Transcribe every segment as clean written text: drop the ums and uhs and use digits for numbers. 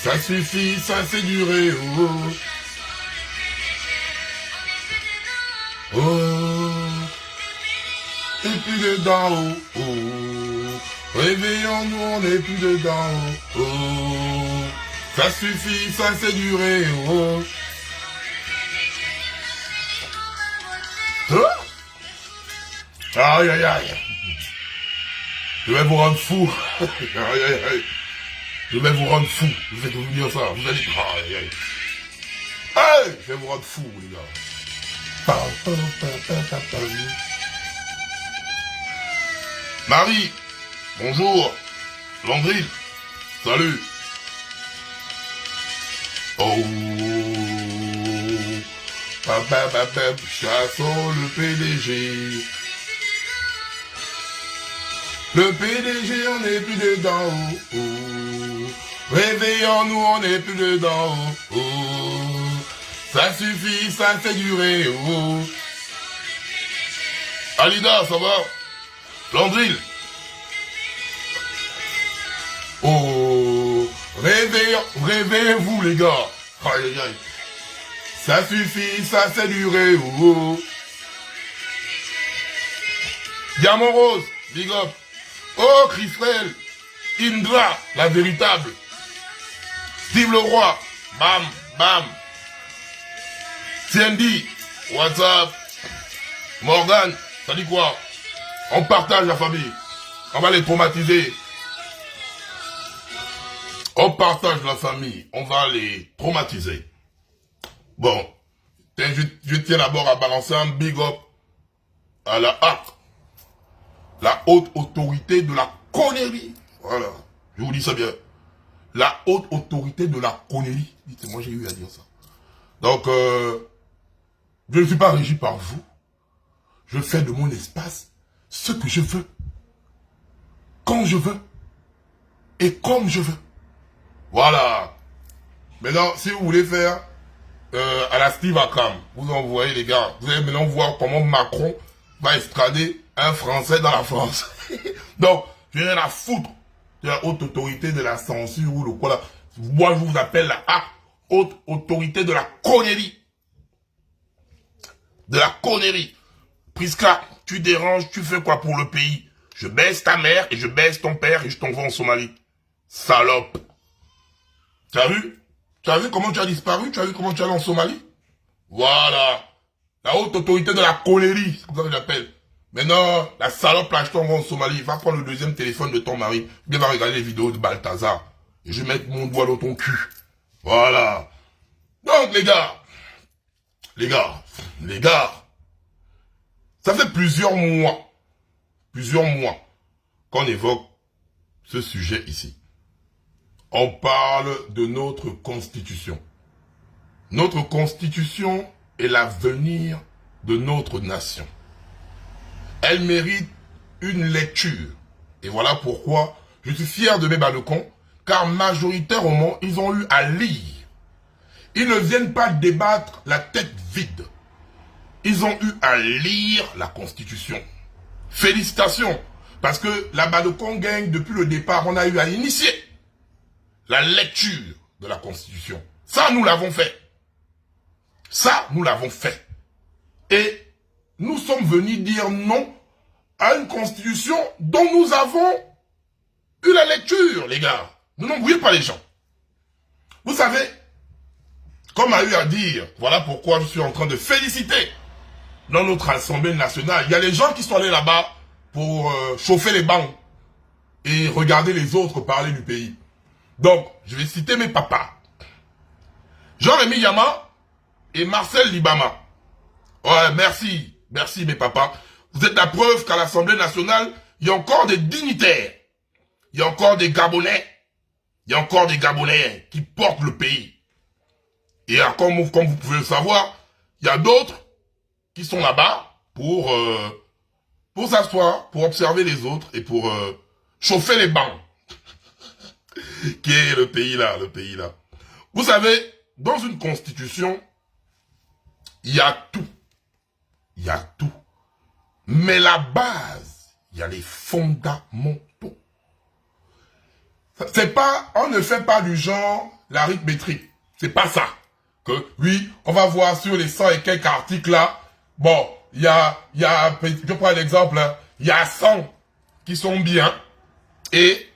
Ça suffit, ça c'est duré, oh. Oh. Et plus dedans, oh, oh. Réveillons-nous, on n'est plus dedans, oh, oh. Ça suffit, ça c'est duré, oh. Hein? Aïe, aïe, aïe. Je vais vous rendre fou. Aïe, aïe, aïe. Je vais vous rendre fou. Je vais vous dire ça. Vous allez... Aïe, aïe. Aïe, je vais vous rendre fou, les gars. Marie, bonjour. Landry, salut. Oh. Chassons le PDG. Le PDG, on n'est plus dedans, oh, oh. Réveillons-nous, on n'est plus dedans, oh, oh. Ça suffit, ça fait durer, oh. Alida, ça va? Landril. Oh, réveillez-vous, les gars. Aïe, aïe, aïe. Ça suffit, ça fait durer, oh. Diamant Rose, big up. Oh, Christelle, Indra, la véritable. Steve Leroy, bam, bam. Cindy, what's up? Morgan, ça dit quoi? On partage la famille. On va les traumatiser. On partage la famille. On va les traumatiser. Bon, je tiens d'abord à balancer un big up à la HAC. La haute autorité de la connerie. Voilà. Je vous dis ça bien. La haute autorité de la connerie. Dites-moi, j'ai eu à dire ça. Donc, je ne suis pas régi par vous. Je fais de mon espace ce que je veux. Quand je veux. Et comme je veux. Voilà. Maintenant, si vous voulez faire à la Steve Akram, vous envoyez les gars. Vous allez maintenant voir comment Macron va extrader un Français dans la France. Donc, je n'ai rien à foutre de la haute autorité de la censure ou le quoi là. Moi, je vous appelle la haute autorité de la connerie. De la connerie. Prisca, tu déranges, tu fais quoi pour le pays? Je baisse ta mère et je baisse ton père et je t'envoie en Somalie. Salope. Tu as vu? Tu as vu comment tu as disparu? Tu as vu comment tu es allé en Somalie? Voilà. La haute autorité de la connerie, c'est comme ça que j'appelle. Maintenant, la salope là, je t'envoie en Somalie. Va prendre le deuxième téléphone de ton mari. Bien va regarder les vidéos de Balthazar. Et je vais mettre mon doigt dans ton cul. Voilà. Donc, les gars, ça fait plusieurs mois qu'on évoque ce sujet ici. On parle de notre constitution. Notre constitution est l'avenir de notre nation. Elle mérite une lecture. Et voilà pourquoi je suis fier de mes balcons, car majoritairement, ils ont eu à lire. Ils ne viennent pas débattre la tête vide. Ils ont eu à lire la Constitution. Félicitations, parce que la balcon gang, depuis le départ, on a eu à initier la lecture de la Constitution. Ça, nous l'avons fait. Ça, nous l'avons fait. Et nous sommes venus dire non à une constitution dont nous avons eu la lecture, les gars. Ne n'embrouillez pas les gens. Vous savez, comme a eu à dire, voilà pourquoi je suis en train de féliciter dans notre Assemblée nationale. Il y a les gens qui sont allés là-bas pour chauffer les bancs et regarder les autres parler du pays. Donc, je vais citer mes papas. Jean-Rémy Yama et Marcel Libama. Ouais, merci. Merci mes papas. Vous êtes la preuve qu'à l'Assemblée nationale, il y a encore des dignitaires. Il y a encore des Gabonais. Il y a encore des Gabonais qui portent le pays. Et comme vous pouvez le savoir, il y a d'autres qui sont là-bas pour s'asseoir, pour observer les autres et pour chauffer les bancs. Qui est le pays là. Vous savez, dans une constitution, il y a tout. Il y a tout. Mais la base, il y a les fondamentaux. C'est pas, on ne fait pas du genre, l'arithmétique. C'est pas ça. Que, oui, on va voir sur les 100 et quelques articles là. Bon, je prends l'exemple, hein, il y a 100 qui sont bien et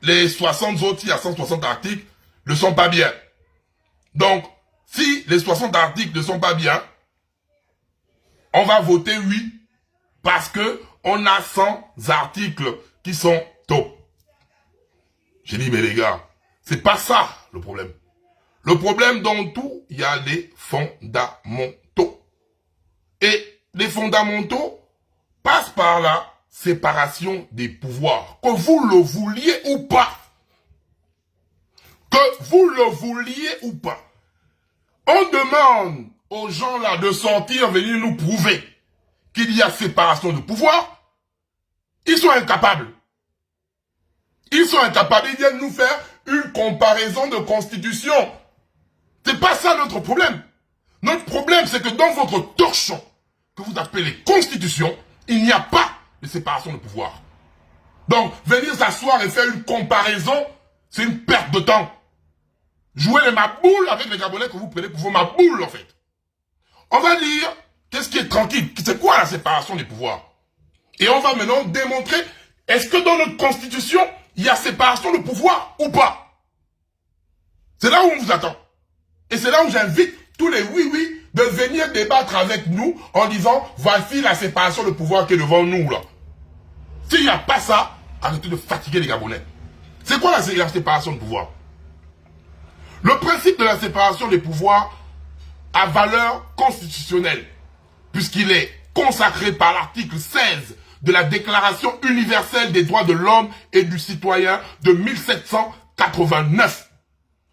les 60 autres, il y a 160 articles, ne sont pas bien. Donc, si les 60 articles ne sont pas bien, on va voter oui parce que on a 100 articles qui sont top. J'ai dit, mais les gars, c'est pas ça le problème. Le problème dans tout, il y a les fondamentaux. Et les fondamentaux passent par la séparation des pouvoirs. Que vous le vouliez ou pas. Que vous le vouliez ou pas. On demande aux gens là de sortir, venir nous prouver qu'il y a séparation de pouvoirs. Ils sont incapables. Ils sont incapables. Ils viennent nous faire une comparaison de constitution. C'est pas ça notre problème. Notre problème, c'est que dans votre torchon, que vous appelez constitution, il n'y a pas de séparation de pouvoir. Donc, venir s'asseoir et faire une comparaison, c'est une perte de temps. Jouez les maboules avec les Gabonais que vous prenez pour vos maboules, en fait. On va lire qu'est-ce qui est tranquille. C'est quoi la séparation des pouvoirs? Et on va maintenant démontrer, est-ce que dans notre constitution, il y a séparation de pouvoir ou pas? C'est là où on vous attend. Et c'est là où j'invite tous les oui-oui de venir débattre avec nous en disant, voici la séparation de pouvoir qui est devant nous, là. S'il n'y a pas ça, arrêtez de fatiguer les Gabonais. C'est quoi la séparation de pouvoir? Le principe de la séparation des pouvoirs a valeur constitutionnelle, puisqu'il est consacré par l'article 16 de la Déclaration universelle des droits de l'homme et du citoyen de 1789,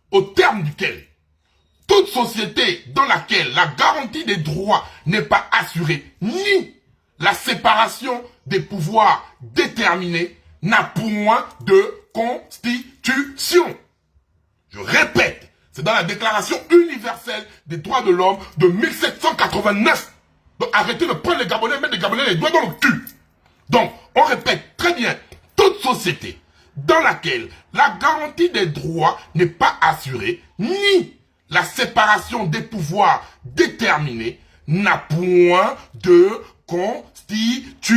au terme duquel toute société dans laquelle la garantie des droits n'est pas assurée, ni la séparation des pouvoirs déterminée, n'a point de constitution. Je répète, c'est dans la Déclaration universelle des droits de l'homme de 1789. Donc arrêtez de prendre les Gabonais, mettre les Gabonais les doigts dans le cul. Donc, on répète très bien, toute société dans laquelle la garantie des droits n'est pas assurée, ni la séparation des pouvoirs déterminée, n'a point de constitution.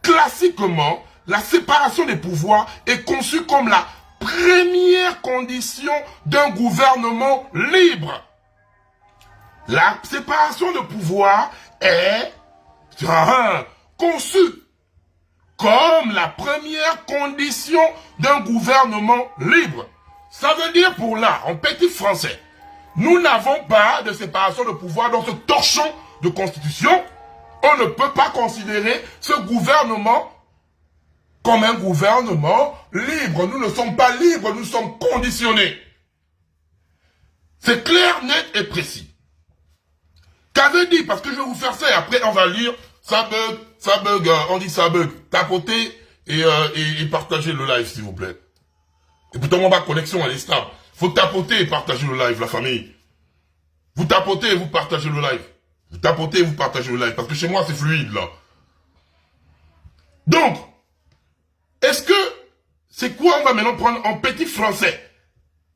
Classiquement, la séparation des pouvoirs est conçue comme la première condition d'un gouvernement libre. La séparation de pouvoirs est conçue comme la première condition d'un gouvernement libre. Ça veut dire pour là, en petit français, nous n'avons pas de séparation de pouvoir dans ce torchon de constitution. On ne peut pas considérer ce gouvernement comme un gouvernement libre. Nous ne sommes pas libres, nous sommes conditionnés. C'est clair, net et précis. Qu'avait dit, parce que je vais vous faire ça et après on va lire, ça bug, on dit ça bug. Tapotez et partagez le live s'il vous plaît. Et pourtant, ma connexion, elle est stable. Faut tapoter et partager le live, la famille. Vous tapotez et vous partagez le live. Vous tapotez et vous partagez le live. Parce que chez moi, c'est fluide, là. Donc, est-ce que, c'est quoi on va maintenant prendre en petit français?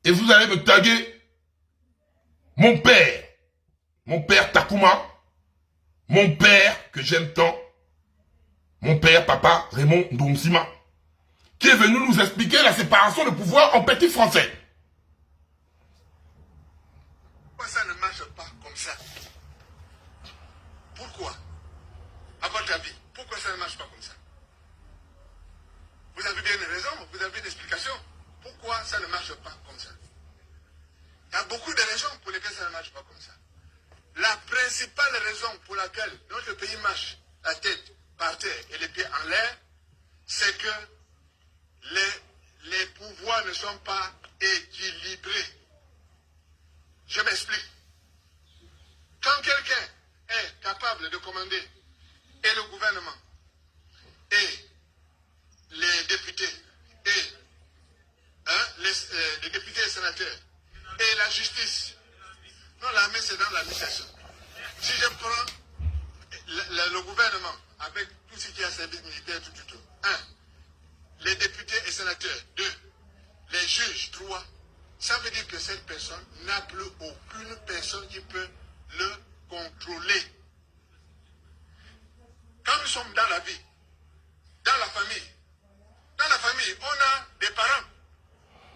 Et vous allez me taguer mon père Takuma, mon père que j'aime tant, mon père, papa, Raymond Ndoumsima, qui est venu nous expliquer la séparation de pouvoir en petit français. Pourquoi ça ne marche pas comme ça? Pourquoi? À votre avis, pourquoi ça ne marche pas comme ça? Vous avez bien une raison, vous avez une explication. Pourquoi ça ne marche pas comme ça? Il y a beaucoup de raisons pour lesquelles ça ne marche pas comme ça. La principale raison pour laquelle notre pays marche la tête par terre et les pieds en l'air, c'est que les pouvoirs ne sont pas équilibrés. Je m'explique. Quand quelqu'un est capable de commander, et le gouvernement, et les députés, et les députés et sénateurs, et la justice, non, l'armée c'est dans l'administration. Si je prends le gouvernement, avec tout ce qui est service militaire, tout. 1. Les députés et sénateurs. 2. personne qui peut le contrôler. Quand nous sommes dans la vie, dans la famille, on a des parents,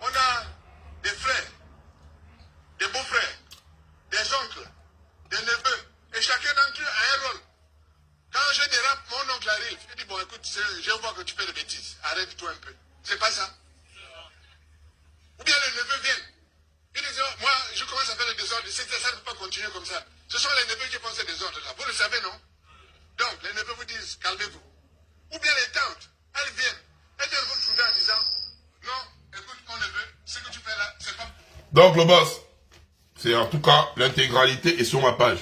on a des frères, des beaux-frères, des oncles, des neveux, et chacun d'entre eux a un rôle. Quand je dérape, mon oncle arrive, il dit, bon écoute, je vois que tu fais des bêtises, arrête-toi un peu. C'est pas ça. Ou bien les neveux viennent. Ils disent, oh, moi je commence à faire le désordre, ça ne peut pas continuer comme ça. Ce sont les neveux qui font ce désordre-là. Vous le savez, non? Donc les neveux vous disent, calmez-vous. Ou bien les tantes, elles viennent. Elles viennent vous trouver en disant, non, écoute mon neveu, ce que tu fais là, c'est pas... Donc le boss, c'est en tout cas l'intégralité est sur ma page.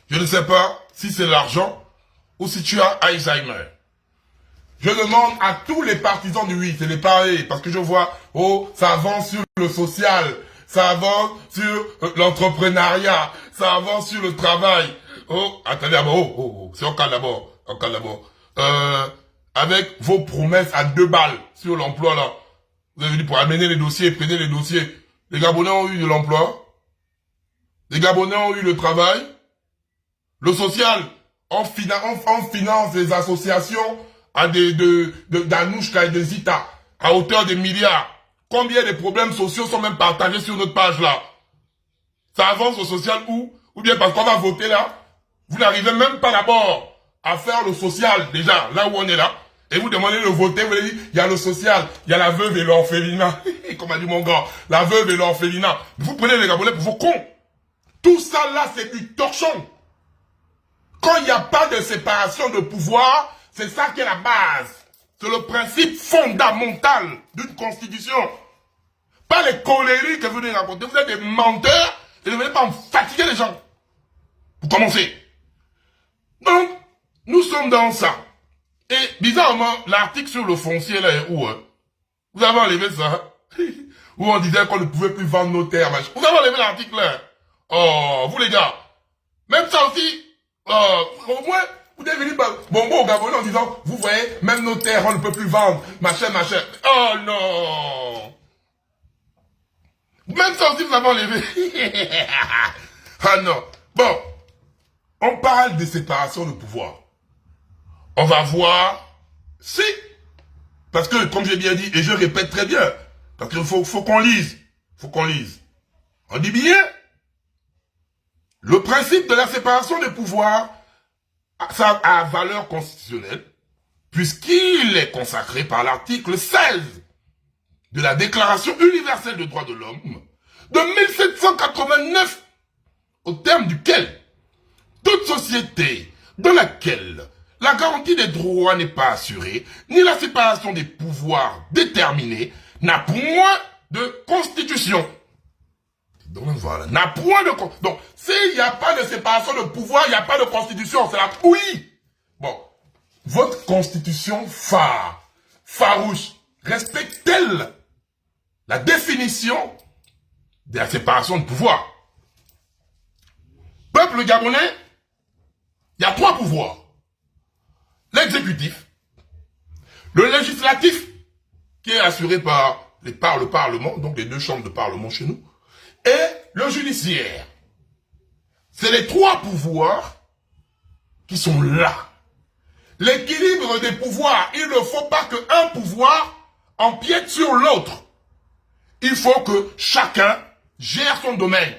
Je ne sais pas si c'est l'argent ou si tu as Alzheimer. Je demande à tous les partisans du oui, c'est les pareils, parce que je vois, oh, ça avance sur le social, ça avance sur l'entrepreneuriat, ça avance sur le travail. Oh, attendez d'abord, c'est en cas d'abord, avec vos promesses à 2 balles sur l'emploi là. Vous avez dit pour amener les dossiers, prenez les dossiers. Les Gabonais ont eu de l'emploi. Les Gabonais ont eu le travail. Le social, on finance des associations à d'Anouchka et de Zita, à hauteur des milliards. Combien de problèmes sociaux sont même partagés sur notre page là? Ça avance au social où? Ou bien parce qu'on va voter là, vous n'arrivez même pas d'abord à faire le social déjà, là où on est là, et vous demandez de voter, vous dites, il y a le social, il y a la veuve et l'orphelinat, comme a dit mon gars, la veuve et l'orphelinat. Vous prenez les Gabonais pour vos cons. Tout ça là, c'est du torchon. Quand il n'y a pas de séparation de pouvoir, c'est ça qui est la base. C'est le principe fondamental d'une constitution. Pas les coléries que vous venez raconter. Vous êtes des menteurs et ne venez pas en fatiguer les gens. Pour commencer. Donc, nous sommes dans ça. Et bizarrement, l'article sur le foncier là est où? Vous avez enlevé ça? Où on disait qu'on ne pouvait plus vendre nos terres. Vous avez enlevé l'article là? Oh, vous les gars. Même ça aussi, au moins, vous devez venir au Gabonais en disant, vous voyez, même nos terres, on ne peut plus vendre, machin. Oh non! Même ça aussi, vous avez enlevé. Ah non. Bon, on parle de séparation de pouvoir. On va voir si, parce que, comme j'ai bien dit, et je répète très bien, parce qu'il faut qu'on lise. On dit bien, le principe de la séparation des pouvoirs, ça a valeur constitutionnelle, puisqu'il est consacré par l'article 16 de la Déclaration universelle des droits de l'homme de 1789, au terme duquel toute société dans laquelle la garantie des droits n'est pas assurée, ni la séparation des pouvoirs déterminée, n'a point de constitution. Donc voilà, n'a point de... Donc, s'il n'y a pas de séparation de pouvoir, il n'y a pas de constitution, c'est la pouillie. Bon, votre constitution farouche, respecte-t-elle la définition de la séparation de pouvoir? Peuple gabonais, il y a 3 pouvoirs. L'exécutif, le législatif, qui est assuré par le Parlement, donc les 2 chambres de Parlement chez nous, et le judiciaire. C'est les 3 pouvoirs qui sont là. L'équilibre des pouvoirs, il ne faut pas qu'un pouvoir empiète sur l'autre. Il faut que chacun gère son domaine.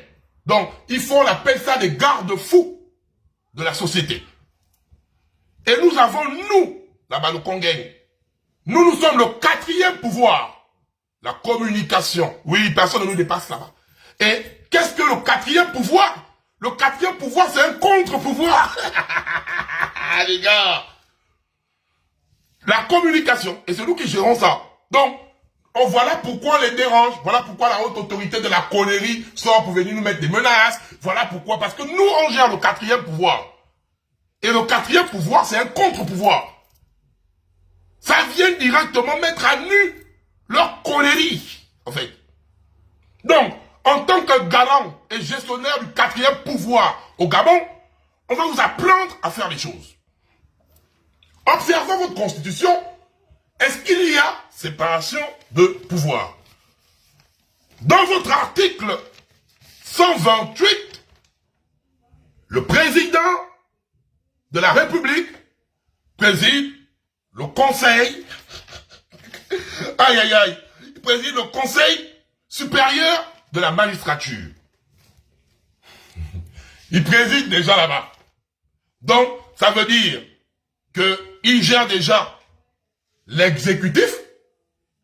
Donc, il faut, on appelle ça des garde-fous de la société. Et nous avons, nous, là-bas, le Conguin, nous sommes le 4e pouvoir. La communication. Oui, personne ne nous dépasse là-bas. Et qu'est-ce que le 4e pouvoir? Le 4e pouvoir, c'est un contre-pouvoir. Les gars. La communication. Et c'est nous qui gérons ça. Donc, voilà pourquoi on les dérange. Voilà pourquoi la haute autorité de la connerie sort pour venir nous mettre des menaces. Voilà pourquoi. Parce que nous, on gère le 4e pouvoir. Et le 4e pouvoir, c'est un contre-pouvoir. Ça vient directement mettre à nu leur connerie, en fait. Donc, en tant que garant et gestionnaire du 4e pouvoir au Gabon, on va vous apprendre à faire les choses. Observant votre constitution, est-ce qu'il y a séparation de pouvoir? Dans votre article 128, le président de la République préside le conseil, aïe aïe aïe, il préside le conseil supérieur de la magistrature. Il préside déjà là-bas. Donc, ça veut dire qu'il gère déjà l'exécutif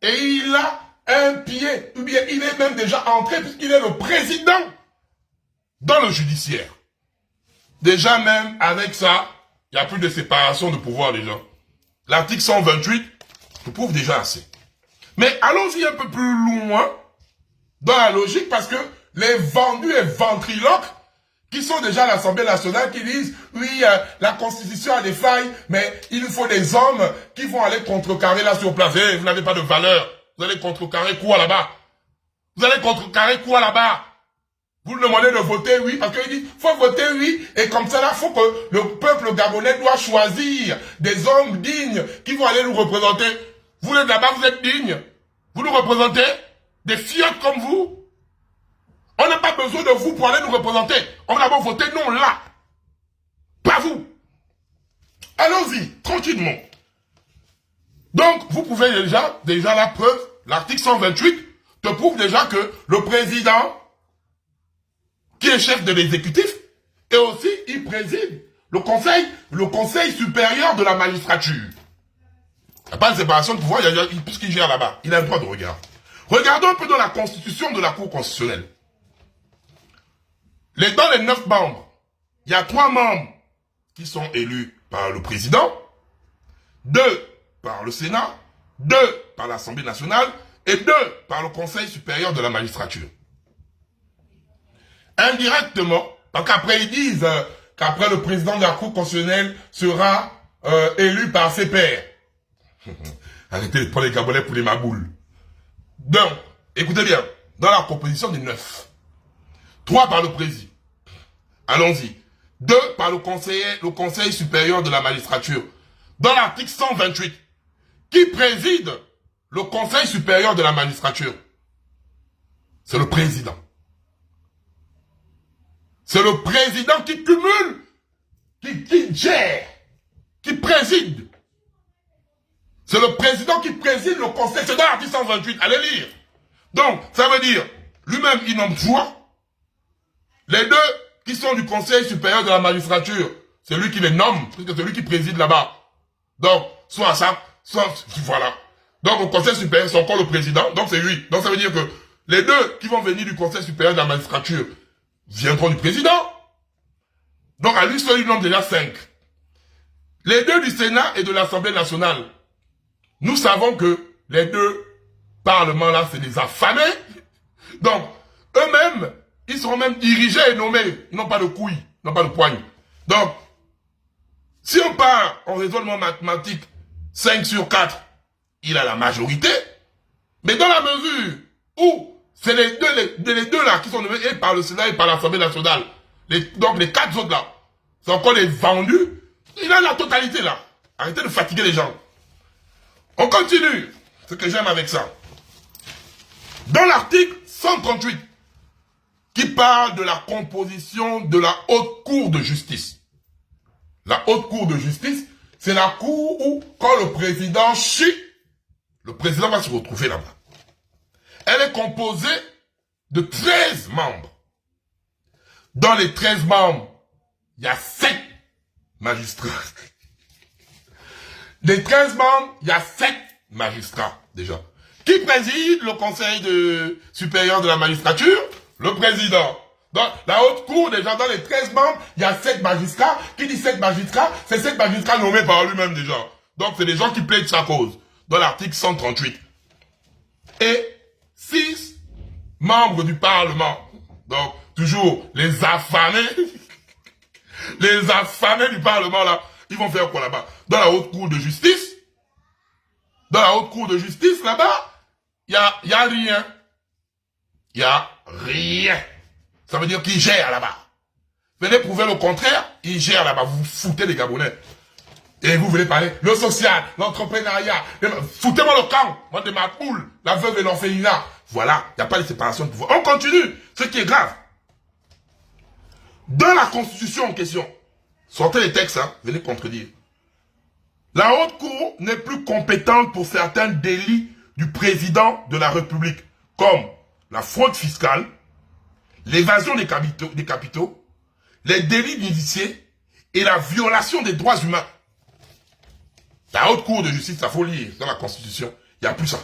et il a un pied, ou bien il est même déjà entré puisqu'il est le président dans le judiciaire. Déjà même avec ça, il n'y a plus de séparation de pouvoir déjà. L'article 128 nous prouve déjà assez. Mais allons-y un peu plus loin dans la logique parce que les vendus et ventriloques qui sont déjà à l'Assemblée nationale qui disent oui, la Constitution a des failles, mais il faut des hommes qui vont aller contrecarrer là sur place. Vous n'avez pas de valeur. Vous allez contrecarrer quoi là-bas? Vous allez contrecarrer quoi là-bas? Vous lui demandez de voter oui, parce qu'il dit, faut voter oui, et comme ça là, faut que le peuple gabonais doit choisir des hommes dignes qui vont aller nous représenter. Vous êtes là-bas, vous êtes dignes. Vous nous représentez? Des fiottes comme vous? On n'a pas besoin de vous pour aller nous représenter. On va d'abord voter non là. Pas vous. Allons-y, tranquillement. Donc, vous pouvez déjà la preuve, l'article 128 te prouve déjà que le président, qui est chef de l'exécutif, et aussi, il préside le conseil supérieur de la magistrature. Il n'y a pas de séparation de pouvoir, puisqu'il gère là-bas. Il a le droit de regard. Regardons un peu dans la constitution de la Cour constitutionnelle. Dans les 9 membres, il y a 3 membres qui sont élus par le président, 2 par le Sénat, 2 par l'Assemblée nationale et 2 par le Conseil supérieur de la magistrature. Indirectement, parce qu'après ils disent qu'après le président de la Cour constitutionnelle sera élu par ses pairs. Arrêtez de prendre les Gabonais pour les magoules. Donc, écoutez bien, dans la composition des 9, 3 par le président. Allons-y. 2 par le Conseil supérieur de la magistrature. Dans l'article 128, qui préside le Conseil supérieur de la magistrature? C'est le président. C'est le président qui cumule, qui gère, qui préside. C'est le président qui préside le Conseil. C'est dans l'article 128. Allez lire. Donc, ça veut dire, lui-même, il nomme 3. Les 2 qui sont du Conseil supérieur de la magistrature, c'est lui qui les nomme, parce que c'est lui qui préside là-bas. Donc, soit ça, soit, voilà. Donc, au Conseil supérieur, c'est encore le président, donc c'est lui. Donc, ça veut dire que les 2 qui vont venir du Conseil supérieur de la magistrature viendront du président. Donc, à lui seul, il nomme déjà 5. Les 2 du Sénat et de l'Assemblée nationale, nous savons que les 2 parlements là, c'est des affamés. Donc, eux-mêmes, ils seront même dirigés et nommés. Ils n'ont pas de couilles, ils n'ont pas de poigne. Donc, si on part en raisonnement mathématique, 5 sur 4, il a la majorité. Mais dans la mesure où c'est les deux là qui sont nommés et par le Sénat et par l'Assemblée nationale, donc les 4 autres là, c'est encore les vendus, il a la totalité là. Arrêtez de fatiguer les gens. On continue. Ce que j'aime avec ça. Dans l'article 138, qui parle de la composition de la haute cour de justice. La haute cour de justice, c'est la cour où, quand le président chie, le président va se retrouver là-bas. Elle est composée de 13 membres. Dans les 13 membres, il y a 7 magistrats. Des 13 membres, il y a 7 magistrats, déjà. Qui préside le Conseil supérieur de la magistrature? Le président. Dans la haute cour, déjà, dans les 13 membres, il y a 7 magistrats. Qui dit 7 magistrats? C'est 7 magistrats nommés par lui-même, déjà. Donc, c'est des gens qui plaident sa cause. Dans l'article 138. Et 6 membres du Parlement. Donc, toujours, les affamés. Les affamés du Parlement, là. Ils vont faire quoi là-bas? Dans la haute cour de justice. Dans la haute cour de justice, là-bas, il y a rien. Il y a rien. Ça veut dire qu'il gère là-bas. Venez prouver le contraire, il gère là-bas. Vous foutez les Gabonais. Et vous voulez parler le social, l'entrepreneuriat. Foutez-moi le camp. Moi de ma poule, la veuve et l'orphelinat. Voilà, il n'y a pas de séparation de pouvoir. On continue, ce qui est grave. Dans la constitution en question, sortez les textes, hein, venez contredire. La haute cour n'est plus compétente pour certains délits du président de la République, comme la fraude fiscale, l'évasion des capitaux, les délits d'initiés et la violation des droits humains. La haute cour de justice, ça faut lire dans la constitution, il n'y a plus ça.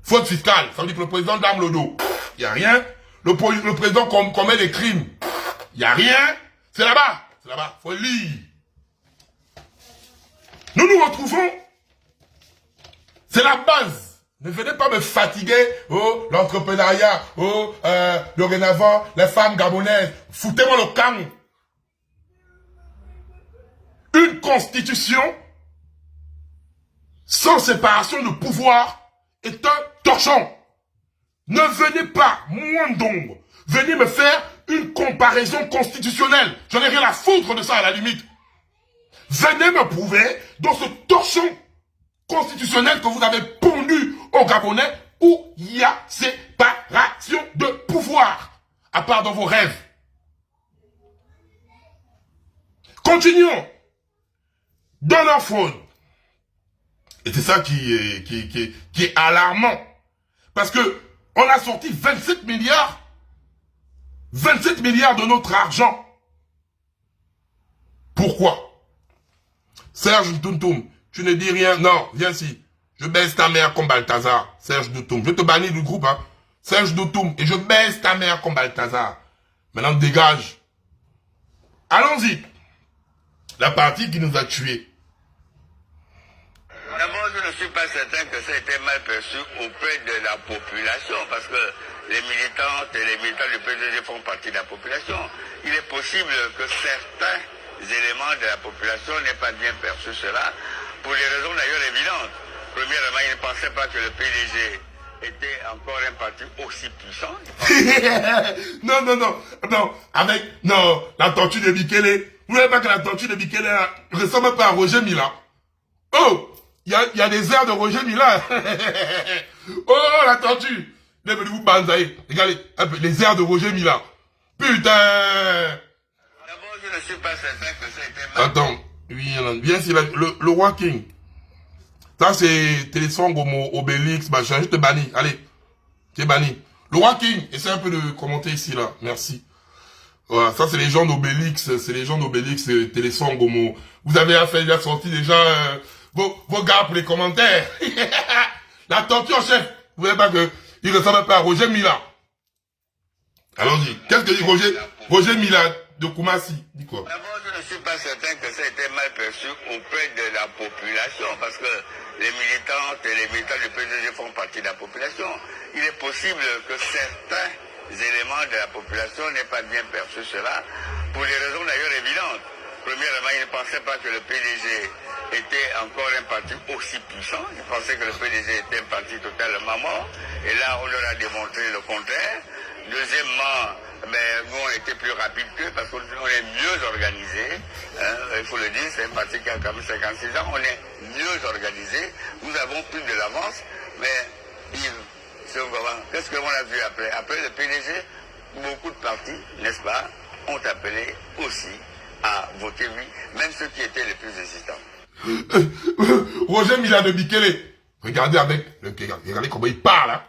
Fraude fiscale, ça veut dire que le président dame le dos, il n'y a rien. Le président commet des crimes, il n'y a rien. C'est là-bas, faut lire. Nous nous retrouvons, c'est la base. Ne venez pas me fatiguer, oh, l'entrepreneuriat, oh, dorénavant, les femmes gabonaises, foutez-moi le camp. Une constitution sans séparation de pouvoir est un torchon. Ne venez pas, moins d'ombre, venez me faire une comparaison constitutionnelle. J'en ai rien à foutre de ça à la limite. Venez me prouver dans ce torchon constitutionnel que vous avez pondu aux Gabonais où il y a séparation de pouvoir, à part dans vos rêves. Continuons. Dans leur fraude. Et c'est ça qui est alarmant. Parce que on a sorti 27 milliards. 27 milliards de notre argent. Pourquoi? Serge Ntoum, tu ne dis rien. Non, viens ici. Je baisse ta mère comme Balthazar. Serge Ntoum. Je te bannis du groupe, hein. Serge Ntoum. Et je baisse ta mère comme Balthazar. Maintenant, dégage. Allons-y. La partie qui nous a tués. D'abord, je ne suis pas certain que ça ait été mal perçu auprès de la population, parce que les militantes et les militants du PDG font partie de la population. Il est possible que certains éléments de la population n'aient pas bien perçu cela, pour des raisons d'ailleurs évidentes. Premièrement, ils ne pensaient pas que le PDG était encore un parti aussi puissant. Non, la tortue de Bikele. Vous n'avez pas que la tortue de Bikele ne ressemble pas à Roger Mila. Oh! Il y a des airs de Roger Mila. Oh, la tortue. Lèvez-vous, banzaï. Regardez, un peu, les airs de Roger Mila. Putain. D'abord, je ne suis pas certain que ça ait été mal. Attends. Oui, bien sûr, le roi King. Ça, c'est Télésong, Obélix, machin. Je te bannis. Allez. Tu es banni. Le roi King. Essaie un peu de commenter ici, là. Merci. Voilà, ça, c'est les gens d'Obélix. C'est les gens d'Obélix, Télésong, Homo. Vous avez affaire, il a sorti déjà... Vos gars pour les commentaires. La tortue en chef. Vous voyez pas que il ressemble pas à Roger Mila. Allons-y. Qu'est-ce que dit Roger Mila de Koumassi? Dis quoi? D'abord, je ne suis pas certain que ça ait été mal perçu auprès de la population, parce que les militantes et les militants du PDG font partie de la population. Il est possible que certains éléments de la population n'aient pas bien perçu cela, pour des raisons d'ailleurs évidentes. Premièrement, ils ne pensaient pas que le PDG était encore un parti aussi puissant. Ils pensaient que le PDG était un parti totalement mort. Et là, on leur a démontré le contraire. Deuxièmement, nous, on était plus rapides qu'eux parce qu'on est mieux organisés. Hein, il faut le dire, c'est un parti qui a quand même 56 ans. On est mieux organisés. Nous avons plus de l'avance. Mais, Yves, qu'est-ce qu'on a vu après? Après le PDG, beaucoup de partis, n'est-ce pas, ont appelé aussi à voter oui, même ceux qui étaient les plus insistants. Roger Mila de Bikele. Regardez regardez comment il parle, hein.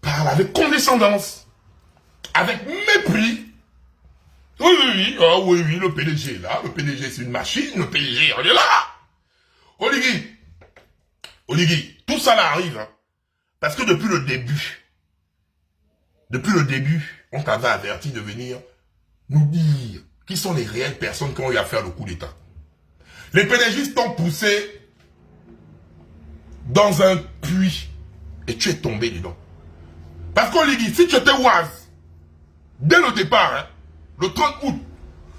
Parle avec condescendance. Avec mépris. Oui, le PDG est là. Le PDG c'est une machine. Le PDG, on est là. Oligui, tout ça là arrive, hein. Parce que depuis le début, on t'avait averti de venir nous dire qui sont les réelles personnes qui ont eu à faire le coup d'État. Les PDGistes t'ont poussé dans un puits et tu es tombé dedans. Parce qu'on lui dit, si tu étais oise, dès le départ, hein, le 30 août,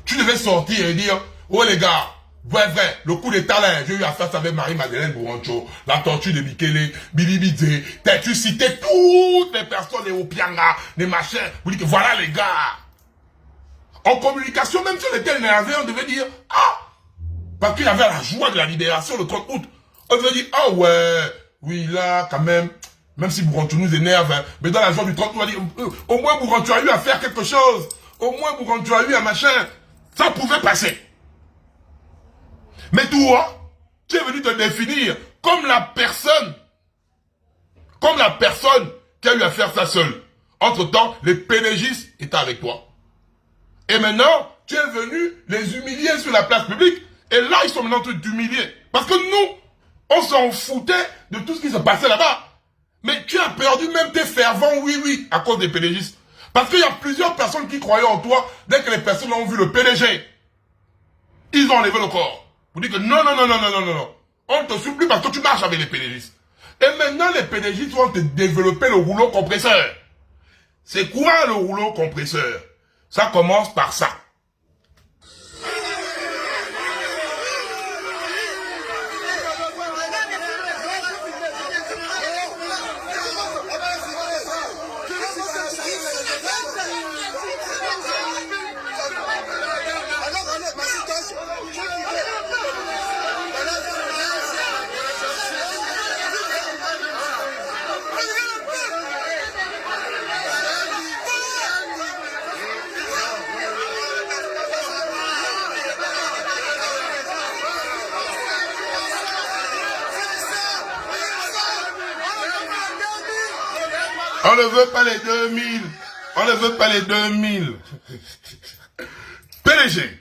tu devais sortir et dire, oh les gars, vrai, le coup d'État là, j'ai eu à faire ça avec Marie-Madeleine Bourancho, la tortue de Bikele, Billy Bidze, tu citais toutes les personnes, les Opianga, les machins, vous dites que voilà les gars. En communication, même si on était énervé, on devait dire, ah, parce qu'il y avait la joie de la libération le 30 août. On devait dire, ah ouais, oui là, quand même si Bourancho nous énerve, hein, mais dans la joie du 30 août, on va dire, au moins Bourancho a eu à faire quelque chose. au moins pour quand tu as eu un machin, ça pouvait passer. Mais toi, tu es venu te définir comme la personne qui a eu à faire ça seul. Entre-temps, les PDGistes étaient avec toi. Et maintenant, tu es venu les humilier sur la place publique. Et là, ils sont maintenant en train d'humilier. Parce que nous, on s'en foutait de tout ce qui se passait là-bas. Mais tu as perdu même tes fervents oui à cause des PDGistes. Parce qu'il y a plusieurs personnes qui croyaient en toi dès que les personnes ont vu le PDG. Ils ont enlevé le corps. Pour dire que non. On ne te suit plus parce que tu marches avec les PDGistes. Et maintenant, les PDGistes vont te développer le rouleau compresseur. C'est quoi le rouleau compresseur? Ça commence par ça. On ne veut pas les 2000. On ne veut pas les 2000. PDG.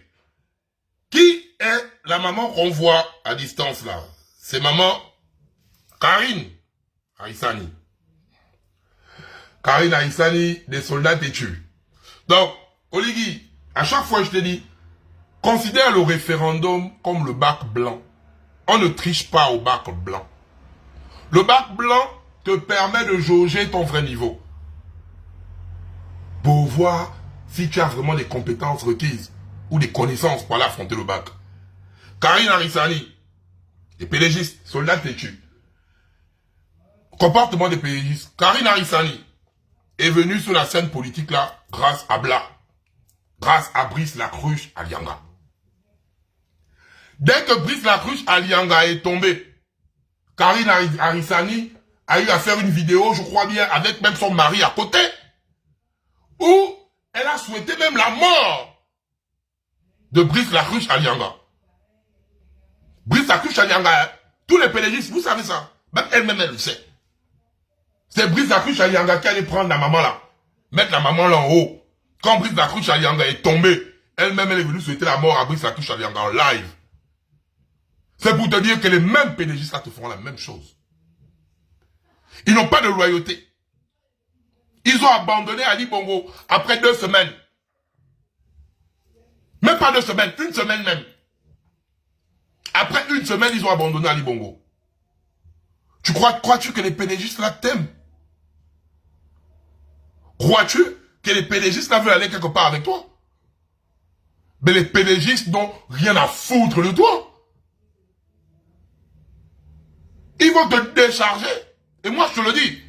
Qui est la maman qu'on voit à distance là? C'est maman Karine Arissani. Karine Arissani, des soldats têtus. Donc, Oligui, à chaque fois je te dis, considère le référendum comme le bac blanc. On ne triche pas au bac blanc. Le bac blanc te permet de jauger ton vrai niveau. Pour voir si tu as vraiment des compétences requises ou des connaissances pour aller affronter le bac. Karine Arissani, les PDGistes, soldats têtus. Comportement des PDGistes. Karine Arissani est venue sur la scène politique là grâce à Bla. Grâce à Brice Lacruche Alianga. Dès que Brice Lacruche Alianga est tombé, Karine Arissani a eu à faire une vidéo, je crois bien, avec même son mari à côté, où elle a souhaité même la mort de Brice Lacruche Alianga. Brice Lacruche Alianga, hein, tous les PDGistes, vous savez ça, même elle-même, elle le sait. C'est Brice Lacruche Alianga qui allait prendre la maman là, mettre la maman là en haut. Quand Brice Lacruche Alianga est tombé, elle-même, elle est venue souhaiter la mort à Brice Lacruche Alianga en live. C'est pour te dire que les mêmes PDGistes là te feront la même chose. Ils n'ont pas de loyauté. Ils ont abandonné Ali Bongo après 2 semaines. Même pas 2 semaines, 1 semaine même. Après 1 semaine, ils ont abandonné Ali Bongo. Crois-tu que les PDGistes là t'aiment? Crois-tu que les PDGistes là veulent aller quelque part avec toi? Mais les PDGistes n'ont rien à foutre de toi. Ils vont te décharger. Et moi, je te le dis.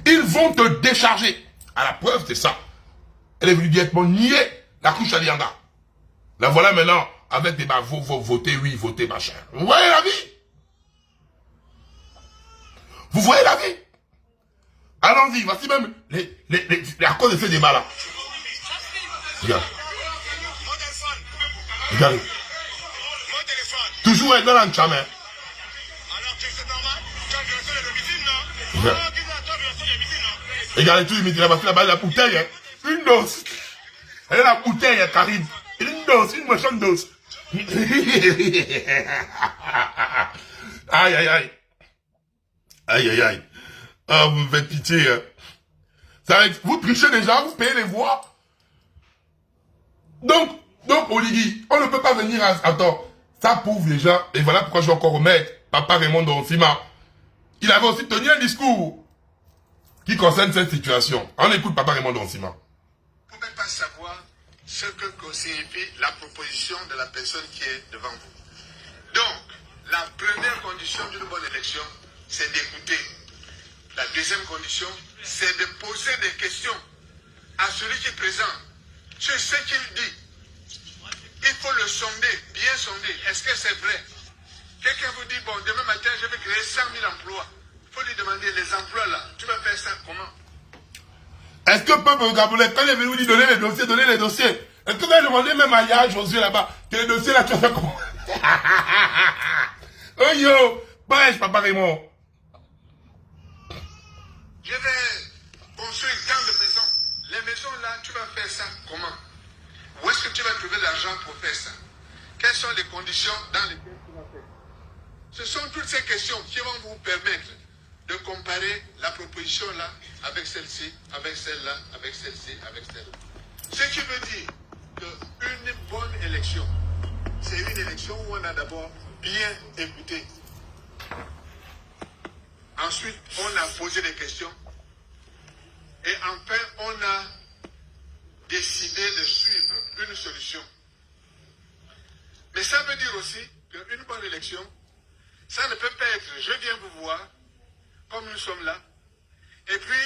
Ils vont te décharger. À la preuve, c'est ça. Elle est venue directement nier la couche Alianga. La voilà maintenant avec des votez, oui, votez, machin. Vous voyez la vie? Vous voyez la vie? Allons-y, voici même à cause de ces débats-là. Regarde. Regarde. Toujours être dans l'enchamin. Regardez tout, il là-bas, la bouteille, hein. Une dose. Elle est la bouteille, Karine. Une dose, une méchante dose. Aïe, aïe, aïe. Aïe, aïe, aïe. Oh, vous me faites pitié, hein. Vous trichez déjà, vous payez les voix. Donc, Oligui, on ne peut pas venir à tort. Ça prouve déjà, et voilà pourquoi je vais encore remettre Papa Raymond Donsima. Il avait aussi tenu un discours qui concerne cette situation. On écoute Papa Raymond Donsima. Vous ne pouvez pas savoir ce que signifie la proposition de la personne qui est devant vous. Donc, la première condition d'une bonne élection, c'est d'écouter. La deuxième condition, c'est de poser des questions à celui qui est présent sur ce qu'il dit. Il faut le sonder, bien sonder. Est-ce que c'est vrai? Quelqu'un vous dit, bon, demain matin, je vais créer 100 000 emplois. Il faut lui demander, les emplois là, tu vas faire ça comment? Est-ce que le peuple gabonais, quand il est venu lui donner les dossiers, est-ce que vous avez demandé même à Yaya Josué là-bas, que les dossiers là, tu vas faire comment? Oh yo, bref, Papa Raymond. Je vais construire tant de maisons. Les maisons là, tu vas faire ça comment? Où est-ce que tu vas trouver l'argent pour faire ça? Quelles sont les conditions dans lesquelles tu vas faire? Ce sont toutes ces questions qui vont vous permettre de comparer la proposition là avec celle-ci, avec celle-là, avec celle-ci, avec celle-là. Ce qui veut dire qu'une bonne élection, c'est une élection où on a d'abord bien écouté. Ensuite, on a posé des questions. Et enfin, on a décidé de suivre une solution. Mais ça veut dire aussi qu'une bonne élection, ça ne peut pas être je viens vous voir, comme nous sommes là, et puis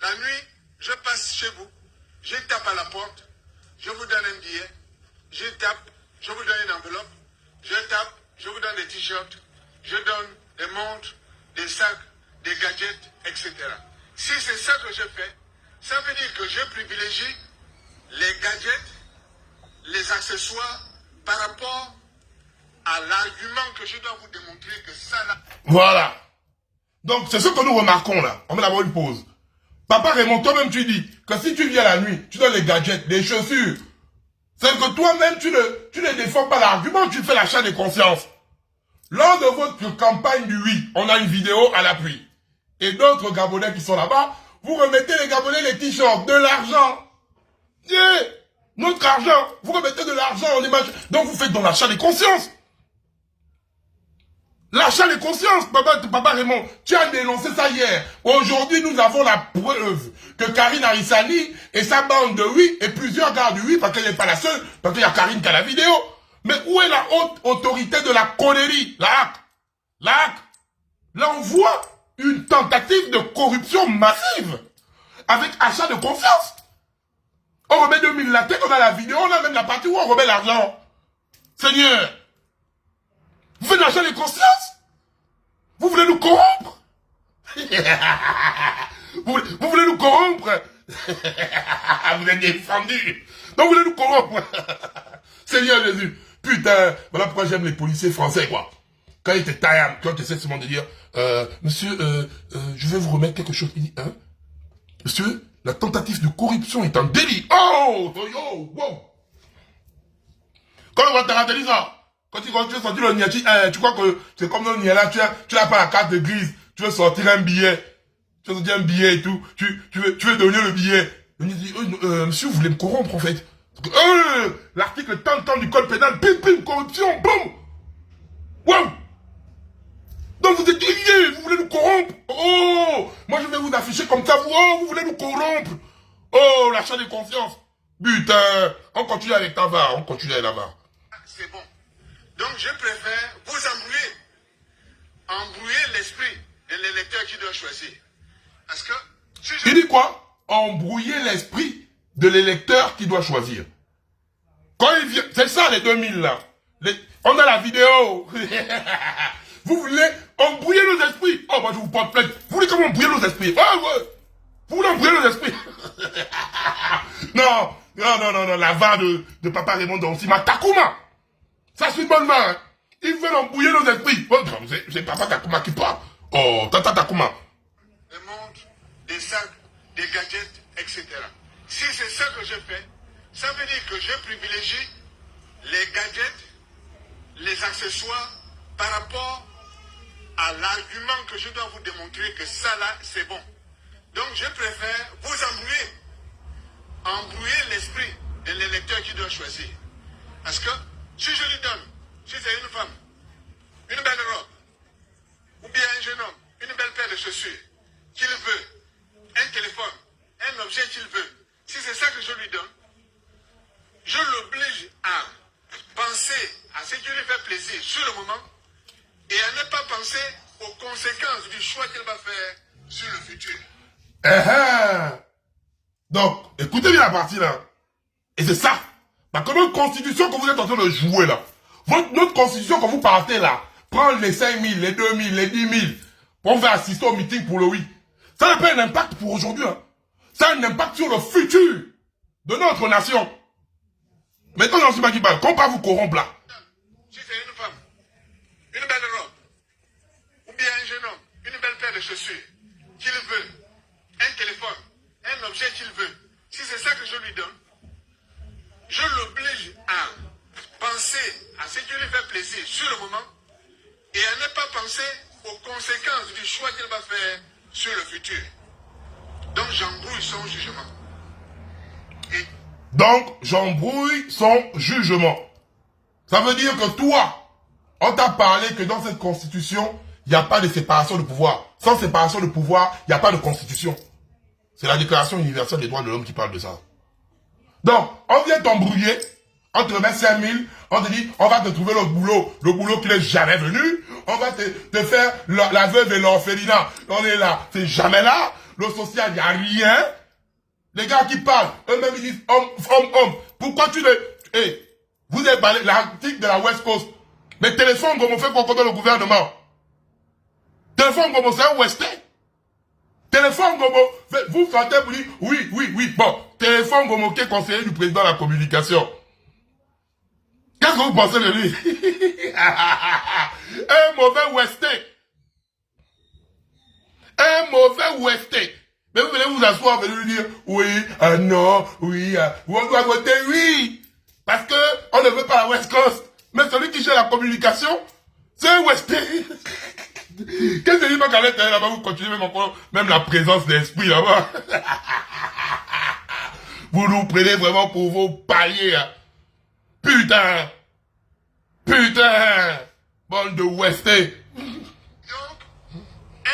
la nuit, je passe chez vous, je tape à la porte, je vous donne un billet, je tape, je vous donne une enveloppe, je tape, je vous donne des t-shirts, je donne des montres, des sacs, des gadgets, etc. Si c'est ça que je fais, ça veut dire que je privilégie les gadgets, les accessoires par rapport à l'argument que je dois vous démontrer que ça là... Voilà. Donc, c'est ce que nous remarquons là. On va d'abord une pause. Papa Raymond, toi-même tu dis que si tu viens la nuit, tu donnes les gadgets, les chaussures. C'est que toi-même tu ne défends pas l'argument, tu fais l'achat de conscience. Lors de votre campagne du oui, on a une vidéo à l'appui. Et d'autres Gabonais qui sont là-bas, vous remettez les Gabonais les t-shirts, de l'argent. Yeah. Notre argent, vous remettez de l'argent en image. Donc vous faites dans l'achat des consciences. L'achat des consciences, papa Raymond, tu as dénoncé ça hier. Aujourd'hui, nous avons la preuve que Karine Arissani et sa bande de oui, et plusieurs gars du oui, parce qu'elle n'est pas la seule, parce qu'il y a Karine qui a la vidéo. Mais où est la haute autorité de la connerie? La HAC. La HAC. Là, on voit une tentative de corruption massive avec achat de confiance. On remet 2000 la tête, on a la vidéo, on a même la partie où on remet l'argent. Seigneur, vous faites l'achat de conscience? Vous voulez nous corrompre? vous voulez nous corrompre? Vous êtes défendus. Donc vous voulez nous corrompre? Seigneur Jésus. Putain, voilà pourquoi j'aime les policiers français, quoi. Quand ils étaient taillants, quand ils essaient souvent de dire, monsieur, je vais vous remettre quelque chose. Il dit, hein? Monsieur, la tentative de corruption est un délit. Oh, yo, wow. Quand on va te rater ça, quand tu veux sortir le niachi, tu crois que c'est comme le niachi là, tu n'as pas la carte de grise, tu veux sortir un billet, tu veux sortir un billet et tout, tu veux donner le billet. Le niachi dit, monsieur, vous voulez me corrompre en fait. L'article tant du code pénal, bim, corruption, boum. Wow. Donc vous êtes liés, vous voulez nous corrompre. Oh, moi je vais vous afficher comme ça, vous voulez nous corrompre. Oh, l'achat de confiance. Putain, on continue avec ta barre, on continue avec la barre. C'est bon. Donc je préfère vous embrouiller l'esprit de l'électeur qui doit choisir. Parce que... Si Il dit quoi? Embrouiller l'esprit de l'électeur qui doit choisir. Quand il vient, c'est ça les 2000 là. On a la vidéo. Vous voulez embrouiller nos esprits. Oh, moi je vous porte plainte. Vous voulez comment embrouiller nos esprits? Ah ouais. Vous voulez embrouiller nos esprits? Non, la vanne de Papa Raymond Donsima. Takuma. Ça c'est une bonne vanne. Hein? Ils veulent embrouiller nos esprits. Oh, c'est Papa Takuma qui parle. Oh, Tata Takuma. Des montres, des sacs, des gadgets, etc. Si c'est ça que je fais, ça veut dire que je privilégie les gadgets, les accessoires par rapport à l'argument que je dois vous démontrer que ça là, c'est bon. Donc je préfère vous embrouiller l'esprit de l'électeur qui doit choisir. Parce que si je lui donne, si c'est une femme, une belle robe, ou bien un jeune homme, une belle paire de chaussures, qu'il veut, un téléphone, un objet qu'il veut, si c'est ça que je lui donne, je l'oblige à penser à ce qui lui fait plaisir sur le moment et à ne pas penser aux conséquences du choix qu'il va faire sur le futur. Donc, écoutez bien la partie là. Et c'est ça. Parce que notre constitution que vous êtes en train de jouer là, notre constitution que vous partez là, prendre les 5000, les 2000, les 10 000, on va assister au meeting pour le oui. Ça n'a pas un impact pour aujourd'hui. Hein. Ça a un impact sur le futur de notre nation. Maintenant, j'en suis pas qui parle. Qu'on pas vous corrompre là. Si c'est une femme, une belle robe, ou bien un jeune homme, une belle paire de chaussures, qu'il veut, un téléphone, un objet qu'il veut, si c'est ça que je lui donne, je l'oblige à penser à ce qui lui fait plaisir sur le moment et à ne pas penser aux conséquences du choix qu'il va faire sur le futur. Donc j'embrouille son jugement. Donc, j'embrouille son jugement. Ça veut dire que toi, on t'a parlé que dans cette constitution, il n'y a pas de séparation de pouvoir. Sans séparation de pouvoir, il n'y a pas de constitution. C'est la Déclaration universelle des droits de l'homme qui parle de ça. Donc, on vient t'embrouiller, on te met 5000, on te dit, on va te trouver le boulot qui n'est jamais venu, on va te faire la veuve et l'orphelinat, on est là, c'est jamais là, le social, il n'y a rien. Les gars qui parlent, eux-mêmes ils disent homme. Pourquoi tu ne... Hey, vous avez parlé l'article de la West Coast. Mais téléphone Gomo fait quoi contre le gouvernement? Téléphone Gomo, c'est un Westin. Téléphone Gomo, vous flattez pour dire oui. Bon, téléphone Gomo qui est conseiller du président de la communication. Qu'est-ce que vous pensez de lui? Un mauvais Westin. Un mauvais Westin. Mais vous venez vous asseoir, vous venez lui dire, oui, non, oui, on doit voter, oui. Parce que on ne veut pas la West Coast. Mais celui qui gère la communication, c'est un Westin. Qu'est-ce que dit quand elle est là-bas, vous continuez même encore, même la présence d'esprit là-bas. Vous nous prenez vraiment pour vos paliers. Hein. Putain. Bande de Westin. Donc,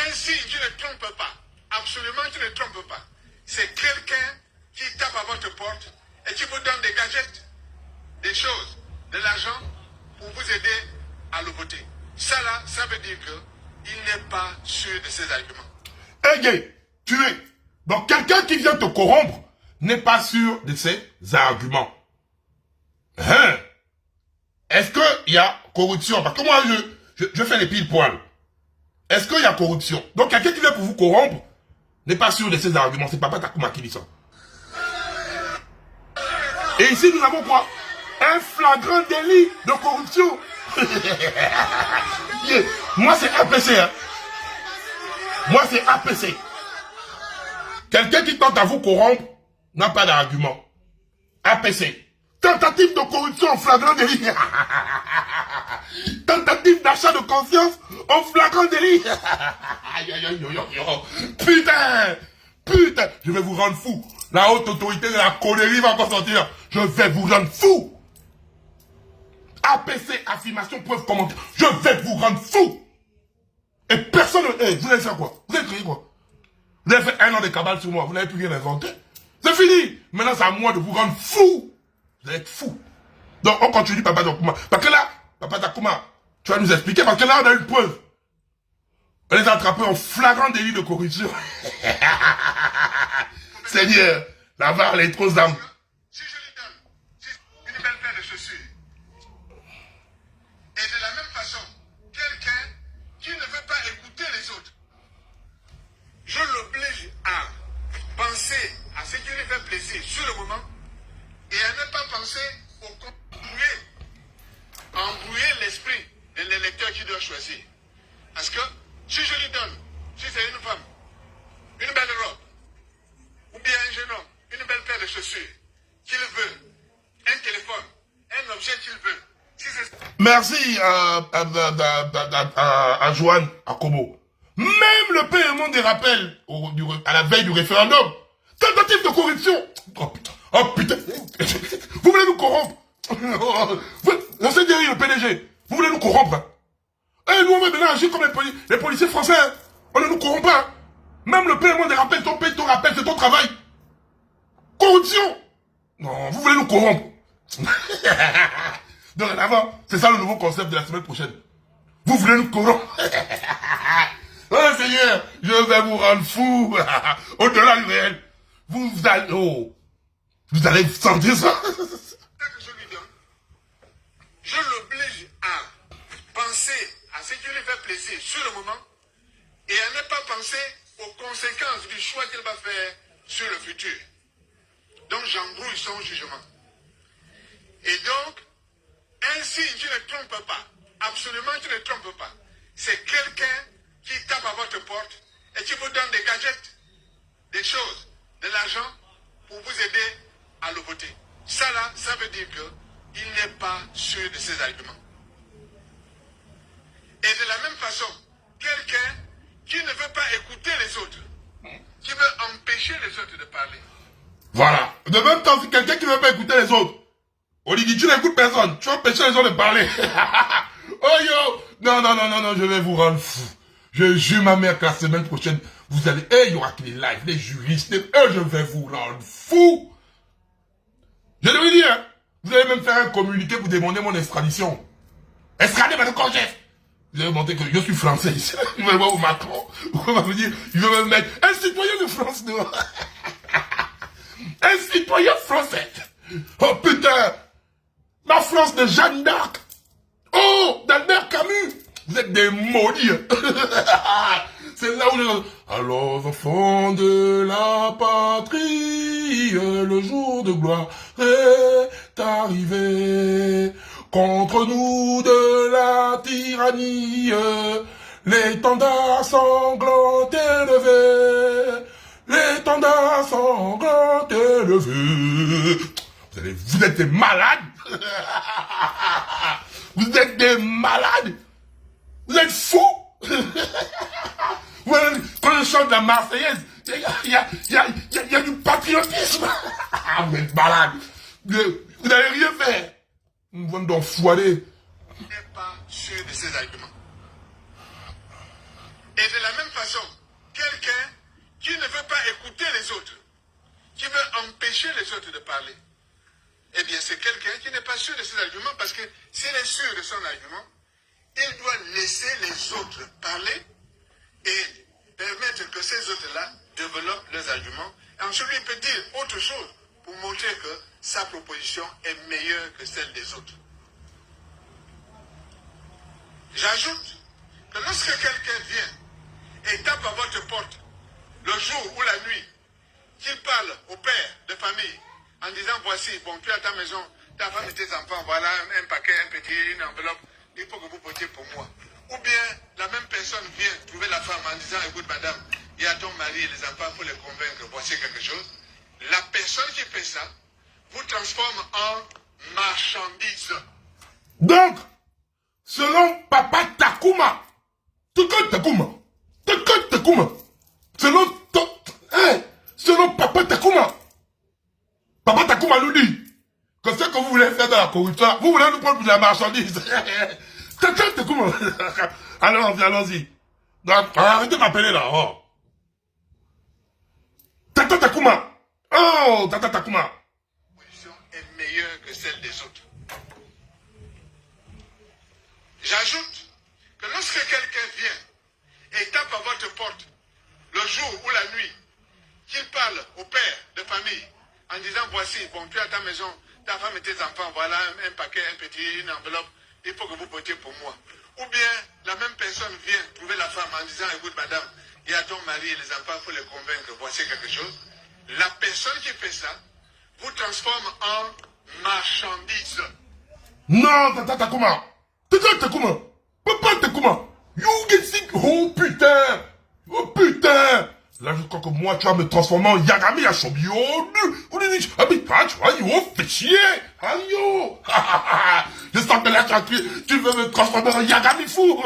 ainsi, tu ne trompes pas. Absolument, tu ne trompes pas. C'est quelqu'un qui tape à votre porte et qui vous donne des gadgets, des choses, de l'argent pour vous aider à le voter. Ça là, ça veut dire qu'il n'est pas sûr de ses arguments. Hey gay, tu es. Donc quelqu'un qui vient te corrompre n'est pas sûr de ses arguments. Hein? Est-ce qu'il y a corruption? Parce que moi, je fais les pile poils. Est-ce qu'il y a corruption? Donc quelqu'un qui vient pour vous corrompre n'est pas sûr de ses arguments. C'est Papa Takuma qui dit ça. Et ici, nous avons quoi? Un flagrant délit de corruption. Yeah. Moi, c'est APC. Hein. Moi, c'est APC. Quelqu'un qui tente à vous corrompre n'a pas d'argument. APC. Tentative de corruption en flagrant délit. Tentative d'achat de conscience en flagrant délit. Putain, je vais vous rendre fou. La haute autorité de la colérie va encore sortir. Je vais vous rendre fou. APC, affirmation, preuve, commentaire. Je vais vous rendre fou. Et personne ne... Hey, vous avez fait quoi? Vous avez créé quoi? Vous avez fait 1 an de cabale sur moi. Vous n'avez plus rien inventé. C'est fini. Maintenant, c'est à moi de vous rendre fou. Vous allez être fou. Donc, on continue, Papa Takuma. Parce que là, Papa Takuma, tu vas nous expliquer. Parce que là, on a une preuve. On les a attrapés en flagrant délit de corruption. Seigneur, la barre, les trop âmes. Si je lui donne une belle paire de chaussures, et de la même façon, quelqu'un qui ne veut pas écouter les autres, je l'oblige à penser à ce qui lui fait plaisir sur le moment et à ne pas penser au embrouiller l'esprit de l'électeur qui doit choisir. Parce que si je lui donne, si c'est une femme, une belle robe, ou bien un jeune homme, une belle paire de chaussures, qu'il veut, un téléphone, un objet qu'il veut. Si merci à Joanne Akobo. Même le paiement des rappels à la veille du référendum. Tentative de corruption. Oh putain. Vous voulez nous corrompre. On s'est dit le PDG. Vous voulez nous corrompre. Hein? Et nous on va maintenant agir comme les policiers français. Hein? On ne nous corrompt pas. Hein? Même le paiement des rappels, ton rappel, c'est ton travail. Corruption. Non, vous voulez nous corrompre. Dorénavant, c'est ça le nouveau concept de la semaine prochaine. Vous voulez nous corrompre. Oh Seigneur, je vais vous rendre fou. Au-delà du réel. Vous allez sentir ça. Je l'oblige à penser à ce qui lui fait plaisir sur le moment et à ne pas penser aux conséquences du choix qu'il va faire sur le futur. Donc j'embrouille son jugement. Et donc, ainsi tu ne trompes pas. Absolument tu ne trompes pas. C'est quelqu'un qui tape à votre porte et qui vous donne des gadgets, des choses, de l'argent pour vous aider à le voter. Ça là, ça veut dire qu'il n'est pas sûr de ses arguments. Et de la même façon, quelqu'un qui ne veut pas écouter les autres, qui veut empêcher les autres de parler. Voilà. De même temps, c'est quelqu'un qui ne veut pas écouter les autres. On lui dit, tu n'écoutes personne, tu vas empêcher les autres de parler. Oh yo! Non, non, non, non, non, je vais vous rendre fou. Je jure ma mère que la semaine prochaine, vous allez, il y aura que les lives, les juristes, je vais vous rendre fou. Je vais lui dire, vous allez même faire un communiqué pour demander mon extradition. Extrader votre chef. Vous allez montrer que je suis français. Il va voir au Macron. On va vous dire, il veut me mettre un citoyen de France. Non. Un citoyen français. Oh putain. Ma France de Jeanne d'Arc. Oh, d'Albert Camus. Vous êtes des maudits. C'est là où je... Alors, enfants de la patrie, le jour de gloire est arrivé. Contre nous de la tyrannie, l'étendard sanglant élevé. L'étendard sanglant élevé. Vous êtes des malades. Vous êtes des malades. Vous êtes fous. Quand je chante la Marseillaise, il y a du patriotisme. Vous êtes malades. Vous n'allez rien faire. Vous venez d'enfoirer. Il n'est pas sûr de ses arguments. Et de la même façon, quelqu'un qui ne veut pas écouter les autres, qui veut empêcher les autres de parler, eh bien c'est quelqu'un qui n'est pas sûr de ses arguments, parce que s'il est sûr de son argument, il doit laisser les autres parler et permettre que ces autres-là développent leurs arguments. Et ensuite, il peut dire autre chose pour montrer que sa proposition est meilleure que celle des autres. J'ajoute que lorsque quelqu'un vient et tape à votre porte, le jour ou la nuit, qu'il parle au père de famille en disant, voici, bon, tu as ta maison, ta femme et tes enfants, voilà un paquet, un petit, une enveloppe, il faut que vous votiez pour moi. Ou bien la même personne vient trouver la femme en disant, écoute madame, il y a ton mari et les enfants pour les convaincre, voici quelque chose. La personne qui fait ça vous transforme en marchandise. Donc, selon Papa Takuma, selon Papa Takuma nous dit que ce que vous voulez faire dans la corruption, vous voulez nous prendre pour de la marchandise. Takuma. Allons-y. Arrêtez de m'appeler là. Oh. Takuma. Oh, Takuma. La position est meilleure que celle des autres. J'ajoute que lorsque quelqu'un vient et tape à votre porte, le jour ou la nuit, qu'il parle au père de famille en disant, voici, bon, tu as ta maison, ta femme et tes enfants, voilà un paquet, un petit, une enveloppe, il faut que vous votiez pour moi. Ou bien la même personne vient trouver la femme en disant, écoute madame, il y a ton mari et les enfants, il faut les convaincre, voici quelque chose. La personne qui fait ça vous transforme en marchandise. Non, Takuma. Papa Takuma. You get sick. Oh putain. Là, je crois que moi, tu vas me transformer en Yagami à Shobio. On lui dit, fais chier. Je sens que là, tu veux me transformer en Yagami fou.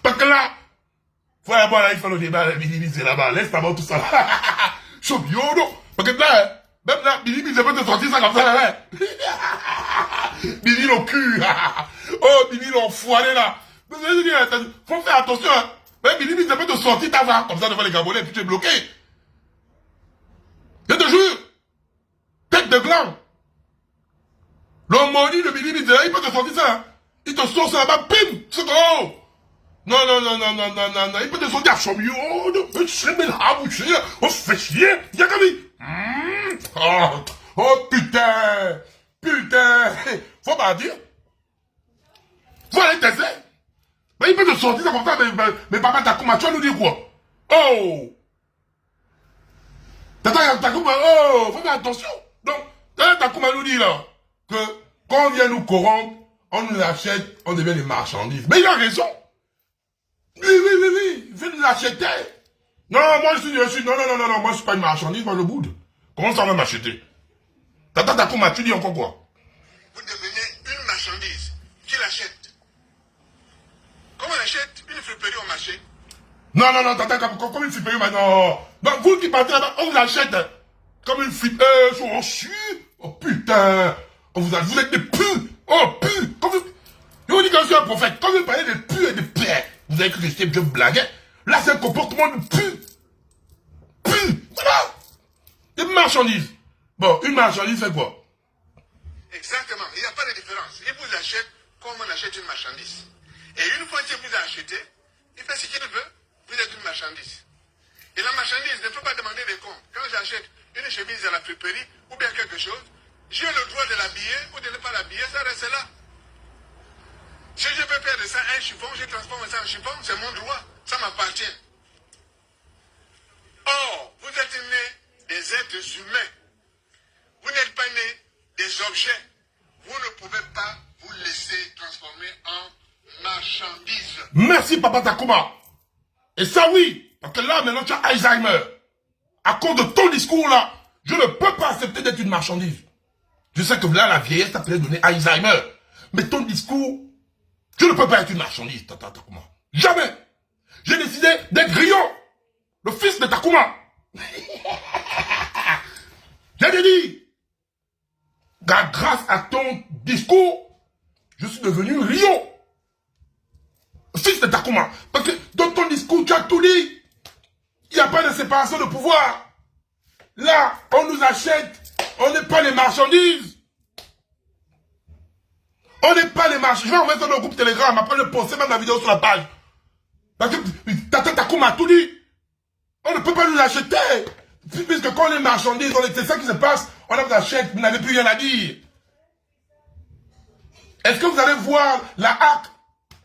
Parce que là, voilà, bon, là, il faut le débat, c'est là-bas, laisse d'abord tout ça. Shobio, parce que là, même là, Billy, je peux te sortir ça comme ça, là. Billy, le cul. Oh, Billy, l'enfoiré, là. Faut faire attention, hein. Mais Billy, ça peut te sortir ta voix comme ça devant les Gabonais, puis tu es bloqué. Je te jure. Tête de gland. Le maudit de Billy, il peut te sortir ça. Hein. Il te sort ça là-bas, bim, c'est gros. Non, il peut te sortir à Chomio. Oh, fais chier. Yagami. Oh, putain. Faut pas dire. Faut aller tester. Mais il peut te sortir ça comme ça, mais Papa Takuma, tu vas nous dire quoi? Oh! Tata Takuma, oh, faut faire attention. Donc, Tata Takuma nous dit là, que quand on vient nous corrompre, on nous achète, on devient des marchandises. Mais il a raison. Oui, il veut nous acheter. Non, moi je suis, non, moi je suis pas une marchandise, moi je boude. Comment ça va m'acheter? Tata Takuma, tu dis encore quoi? Vous devenez une marchandise. Qui l'achète? Comment on achète une friperie au marché? Non, Tata Takuma, comme une friperie maintenant. Non, vous qui partez là-bas, on vous achète comme une friperie. Oh, oh putain. Oh, vous êtes des pus. Oh, pus. Je vous dis que je suis un prophète. Quand vous parlez de pus et de pères, vous avez cru que je blaguais. Là, c'est un comportement de pu. Voilà. Des marchandises. Bon, une marchandise, c'est quoi? Exactement. Il n'y a pas de différence. Il vous achète comme on achète une marchandise. Et une fois qu'il vous a acheté, il fait ce qu'il veut. Vous êtes une marchandise. Et la marchandise ne peut pas demander des comptes. Quand j'achète une chemise à la friperie ou bien quelque chose, j'ai le droit de l'habiller ou de ne pas l'habiller, ça reste là. Si je veux faire de ça un chiffon, je transforme ça en chiffon, c'est mon droit. Ça m'appartient. Or, vous êtes nés des êtres humains. Vous n'êtes pas nés des objets. Vous ne pouvez pas vous laisser transformer en marchandise. Merci, Papa Takuma. Et ça, oui. Parce que là, maintenant, tu as Alzheimer. À cause de ton discours, là, je ne peux pas accepter d'être une marchandise. Je sais que là, la vieillesse t'a peut-être donné Alzheimer. Mais ton discours, je ne peux pas être une marchandise, Tata Takuma. Jamais. J'ai décidé d'être Rion, le fils de Takuma. J'ai dit, grâce à ton discours, je suis devenu Rion, fils de Takuma. Parce que dans ton discours, tu as tout dit. Il n'y a pas de séparation de pouvoir. Là, on nous achète. On n'est pas les marchandises. On n'est pas les marchandises. Je vais envoyer ça dans le groupe Telegram. Après, je poster même la vidéo sur la page. Parce que Tata Takuma a tout dit. On ne peut pas nous acheter. Puisque quand on est marchandises, c'est ça qui se passe. On vous achète, vous n'avez plus rien à dire. Est-ce que vous allez voir la hack?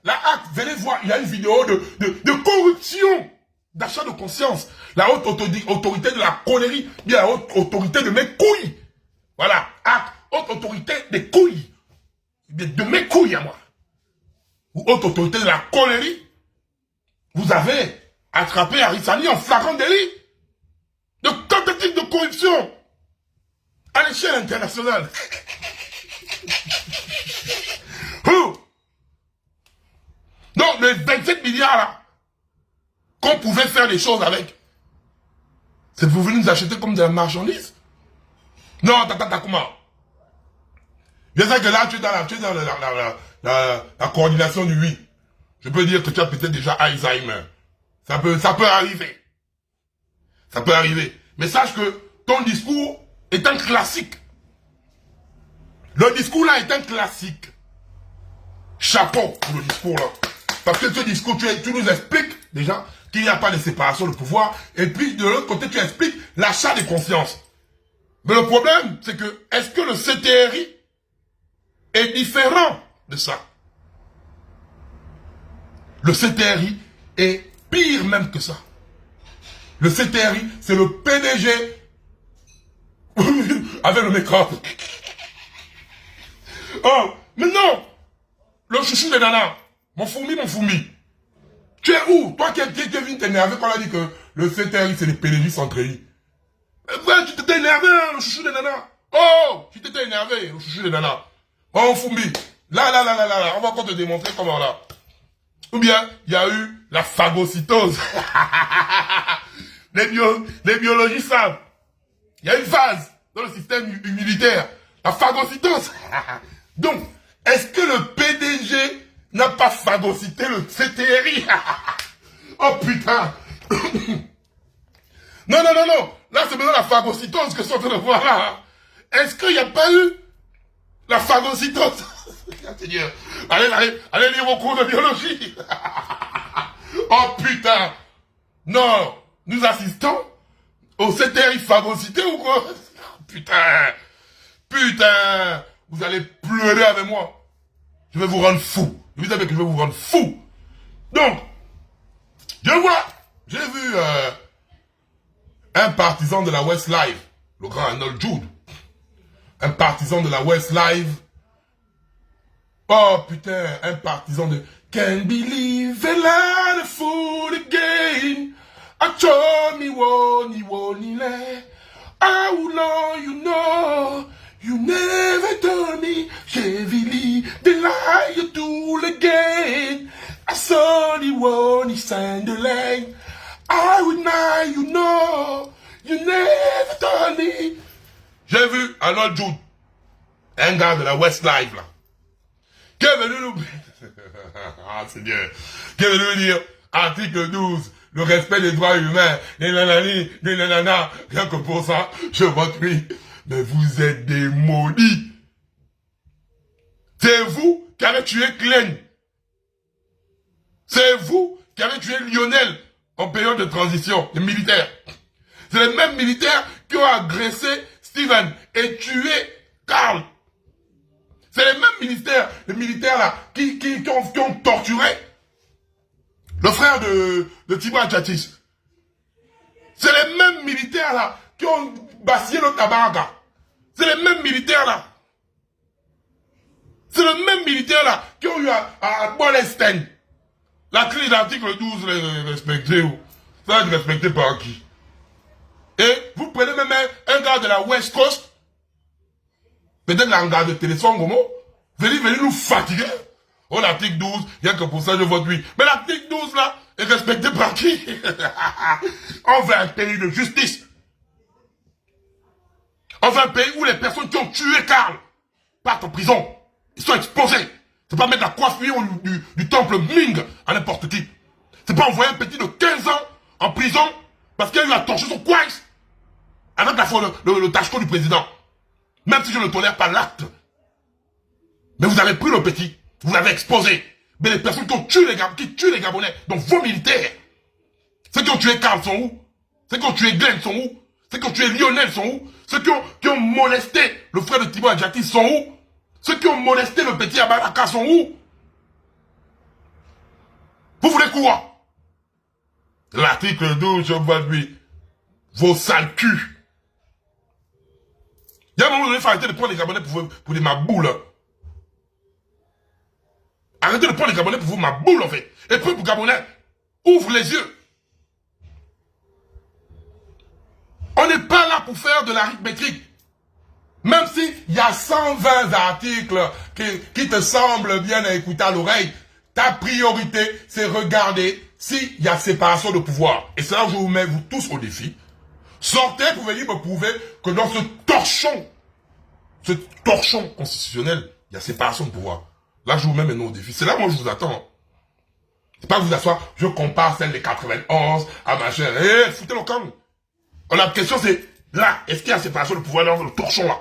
La hack, venez voir, il y a une vidéo de corruption, d'achat de conscience. La haute autorité de la connerie, bien la haute autorité de mes couilles. Voilà, hack, haute autorité des couilles. De mes couilles à moi. Ou haute autorité de la connerie. Vous avez attrapé Arissani en flagrant délit de tentative de corruption à l'échelle internationale. Donc, les 27 milliards là, qu'on pouvait faire des choses avec, c'est pour venir nous acheter comme de la marchandise? Non, Tata Takuma. Je sais que là, tu es dans la coordination du oui. Je peux dire que tu as peut-être déjà Alzheimer. Ça peut arriver. Ça peut arriver. Mais sache que ton discours est un classique. Le discours là est un classique. Chapeau pour le discours là. Parce que ce discours, tu nous expliques déjà qu'il n'y a pas de séparation de pouvoir. Et puis de l'autre côté, tu expliques l'achat de conscience. Mais le problème, c'est que, est-ce que le CTRI est différent de ça? Le CTRI est pire même que ça. Le CTRI, c'est le PDG avec le make-up. Oh, mais non! Le chouchou des nanas. Mon fourmi. Tu es où? Toi qui es venu t'énerver quand on a dit que le CTRI, c'est les PDG centrés. Ouais, tu t'étais énervé, hein, le chouchou des nanas. Oh, tu t'étais énervé, le chouchou des nanas. Oh, fourmi. Là, on va encore te démontrer comment là. Ou bien, il y a eu la phagocytose. les biologistes savent. Il y a une phase dans le système immunitaire. La phagocytose. Donc, est-ce que le PDG n'a pas phagocyté le CTRI? Oh putain. Non. Là, c'est maintenant la phagocytose que je suis en train de voir là. Est-ce qu'il n'y a pas eu la phagocytose? Allez lire vos cours de biologie. Oh putain. Non, nous assistons au CTRI phagocyté ou quoi? Putain. Vous allez pleurer avec moi. Je vais vous rendre fou. Vous savez que je vais vous rendre fou. Donc, j'ai vu un partisan de la Westlife, le grand Arnold Jude, un partisan de la Westlife. Oh putain, un partisan de Can't believe a lot of fool again. I told me one how long you never told me, Chevily, the lie you do again. I saw the one he signed the line. I would now you never told me. J'ai vu Arnold Jude, un gars de la Westlife là, qui est venu nous... ah c'est bien, qui est venu nous dire, article 12, le respect des droits humains, les nanani, les nanana, rien que pour ça, je vote oui. Mais vous êtes des maudits. C'est vous qui avez tué Glenn. C'est vous qui avez tué Lionel en période de transition, les militaires. C'est les mêmes militaires qui ont agressé Steven et tué Karl. C'est les mêmes militaires là, qui ont torturé le frère de Thibaut Adjatis. C'est les mêmes militaires là, qui ont bassillé le tabac. C'est les mêmes militaires là. C'est les mêmes militaires là, qui ont eu à Bolestein. La crise de l'article 12, les respecter. Ça va être respecté par qui? Et vous prenez même un gars de la West Coast, peut-être un gars de Téléson Gomo, venez nous fatiguer. Oh, l'article 12, il n'y a que pour ça je vote oui. Mais l'article 12 là, est respecté par qui? On veut un pays de justice. On veut un pays où les personnes qui ont tué Karl partent en prison. Ils sont exposés. C'est pas mettre la coiffure du temple Ming à n'importe qui. C'est pas envoyer un petit de 15 ans en prison parce qu'il a eu à torcher son coin avec le tachko du président. Même si je ne tolère pas l'acte. Mais vous avez pris le petit. Vous l'avez exposé. Mais les personnes qui tuent les Gabonais, donc vos militaires, ceux qui ont tué Karl sont où? Ceux qui ont tué Glenn sont où? Ceux qui ont tué Lionel sont où? Ceux qui ont molesté le frère de Thibaut Adjatis sont où? Ceux qui ont molesté le petit Abaraka sont où? Vous voulez quoi? L'article 12, je vois lui. Vos sales culs. Il y a un moment donné, il faut arrêter de prendre les Gabonais pour des maboules. Arrêtez de prendre les Gabonais pour vous maboules en fait. Et puis pour Gabonais, ouvre les yeux. On n'est pas là pour faire de l'arithmétique. Même s'il y a 120 articles qui te semblent bien à écouter à l'oreille, ta priorité, c'est regarder s'il y a séparation de pouvoir. Et c'est là que je vous mets vous tous au défi. Sortez pour venir me prouver que dans ce torchon constitutionnel, il y a séparation de pouvoir. Là, je vous mets maintenant au défi. C'est là moi je vous attends. C'est pas vous asseoir, je compare celle des 91 à machin. Eh, foutez le camp. La question c'est, là, est-ce qu'il y a séparation de pouvoir dans le torchon là?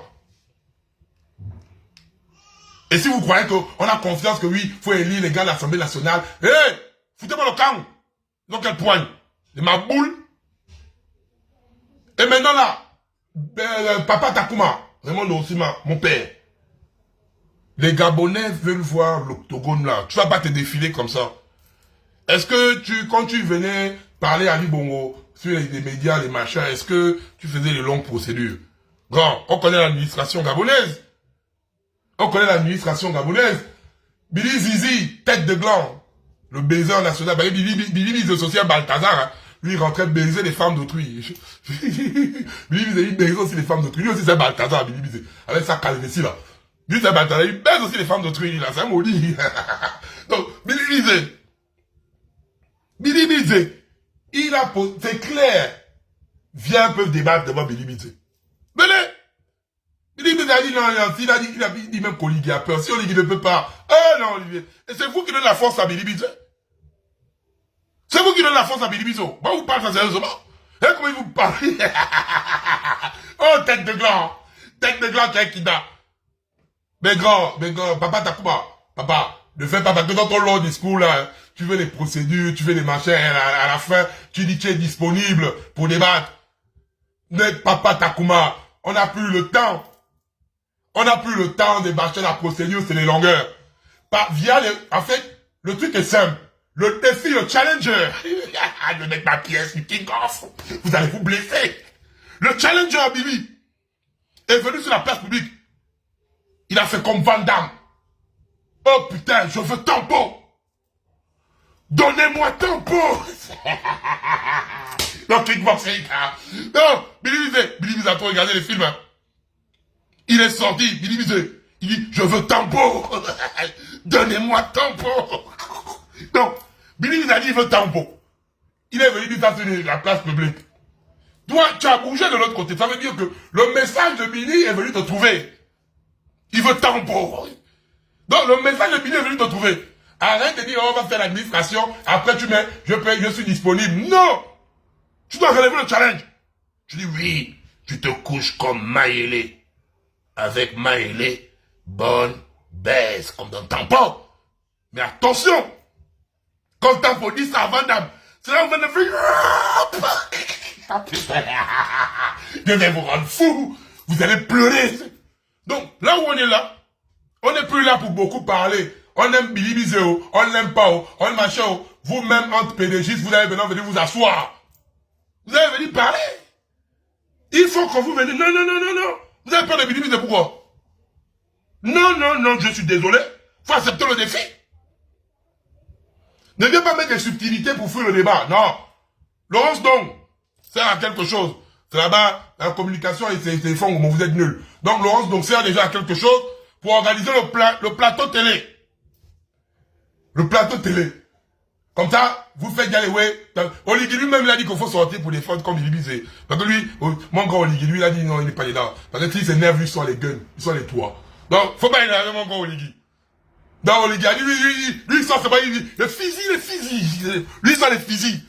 Et si vous croyez qu'on a confiance que oui, il faut élire les gars de l'Assemblée nationale, hé, foutez-moi le camp. Dans quelle poigne? Et ma boule. Et maintenant là, Papa Takuma, Raymond Osima, mon père. Les Gabonais veulent voir l'octogone là. Tu vas pas te défiler comme ça. Est-ce que quand tu venais parler à Ali Bongo sur les médias, les machins, est-ce que tu faisais les longues procédures? Grand, on connaît l'administration gabonaise. On connaît l'administration gabonaise. Billy Zizi, tête de gland. Le baiser national. Billy Zizi, le social Balthazar, hein. Lui, il rentrait baiser les femmes d'autrui. Billy Zizi, il baise aussi les femmes d'autrui. Lui aussi, c'est Balthazar, Billy Zizi. Avec sa calvétie, là. Lui, c'est Balthazar. Il baise aussi les femmes d'autrui, là. C'est un maudit. Donc, Billy Zizi, il a posé, c'est clair. Viens un peu débattre devant Billy Zizi. Venez! Billy Zizi a dit non, il a dit même qu'Olivier a peur. Si Olivier ne peut pas, non, Olivier. Et c'est vous qui donnez la force à Billy Zizi. C'est vous qui donnez la force à Billy Zizi. Moi, vous parlez sérieusement. Et comment il vous parle? Oh, tête de gland qui date. Mais grand, papa Takuma, papa, ne fais pas parce que dans ton long discours là, tu veux les procédures, tu veux les machins, à la fin, tu dis que tu es disponible pour débattre. Mais papa Takuma, on n'a plus le temps. On n'a plus le temps de bâcher la procédure, c'est les longueurs. En fait, le truc est simple. Le défi, le challenger. Je vais mettre ma pièce, du kick-off. Vous allez vous blesser. Le challenger Billy est venu sur la place publique. Il a fait comme Van Damme. Oh putain, je veux Tempo. Donnez-moi Tempo. Non, kickboxing. Non, Billy Bizet a trop regardé les films. Hein. Il est sorti, Billy Bizet. Il dit, je veux Tempo. Donnez-moi Tempo. Donc, Billy Bizet a dit, il veut Tempo. Il est venu sur la place publique. Toi, tu as bougé de l'autre côté. Ça veut dire que le message de Billy est venu te trouver. Il veut Tempo. Donc, le message de Billy est venu te trouver. Arrête de dire, on va faire l'administration. Après, tu mets, je suis disponible. Non! Tu dois relever le challenge. Je dis, oui, tu te couches comme Maëlé. Avec Maëlé, bonne baisse, comme dans Tempo. Mais attention! Quand Tempo dit ça à Van Damme, c'est là où Van Damme fait... Je vais vous rendre fou. Vous allez pleurer. Donc, là où on est là, on n'est plus là pour beaucoup parler. On aime Billy Bizet, on l'aime pas, on le machin. Vous-même, entre pédégistes, vous allez maintenant venir vous asseoir. Vous allez venir parler. Il faut que vous veniez. Non, non, non, non, non. Vous avez peur de Billy Bizet, pourquoi? Non, non, non, je suis désolé. Faut accepter le défi. Ne viens pas mettre des subtilités pour fuir le débat. Non. Laurence donc sert à quelque chose. C'est là-bas, la communication et c'est fonds, vous êtes nuls. Donc Laurence donc sert déjà à quelque chose pour organiser le plateau télé. Le plateau télé. Comme ça, vous faites y aller, ouais. Oligui lui-même, il a dit qu'il faut sortir pour défendre comme Billy Bizet. Parce que lui, mon grand Oligui, lui, il a dit non, il n'est pas dedans. Parce que s'il s'énerve, lui, il sort les guns, il sort les toits. Donc, faut pas énerver mon grand Oligui. Donc, Oligui a dit, lui, il sort, c'est pas, il dit, les fusils. Lui, il sort les fusils.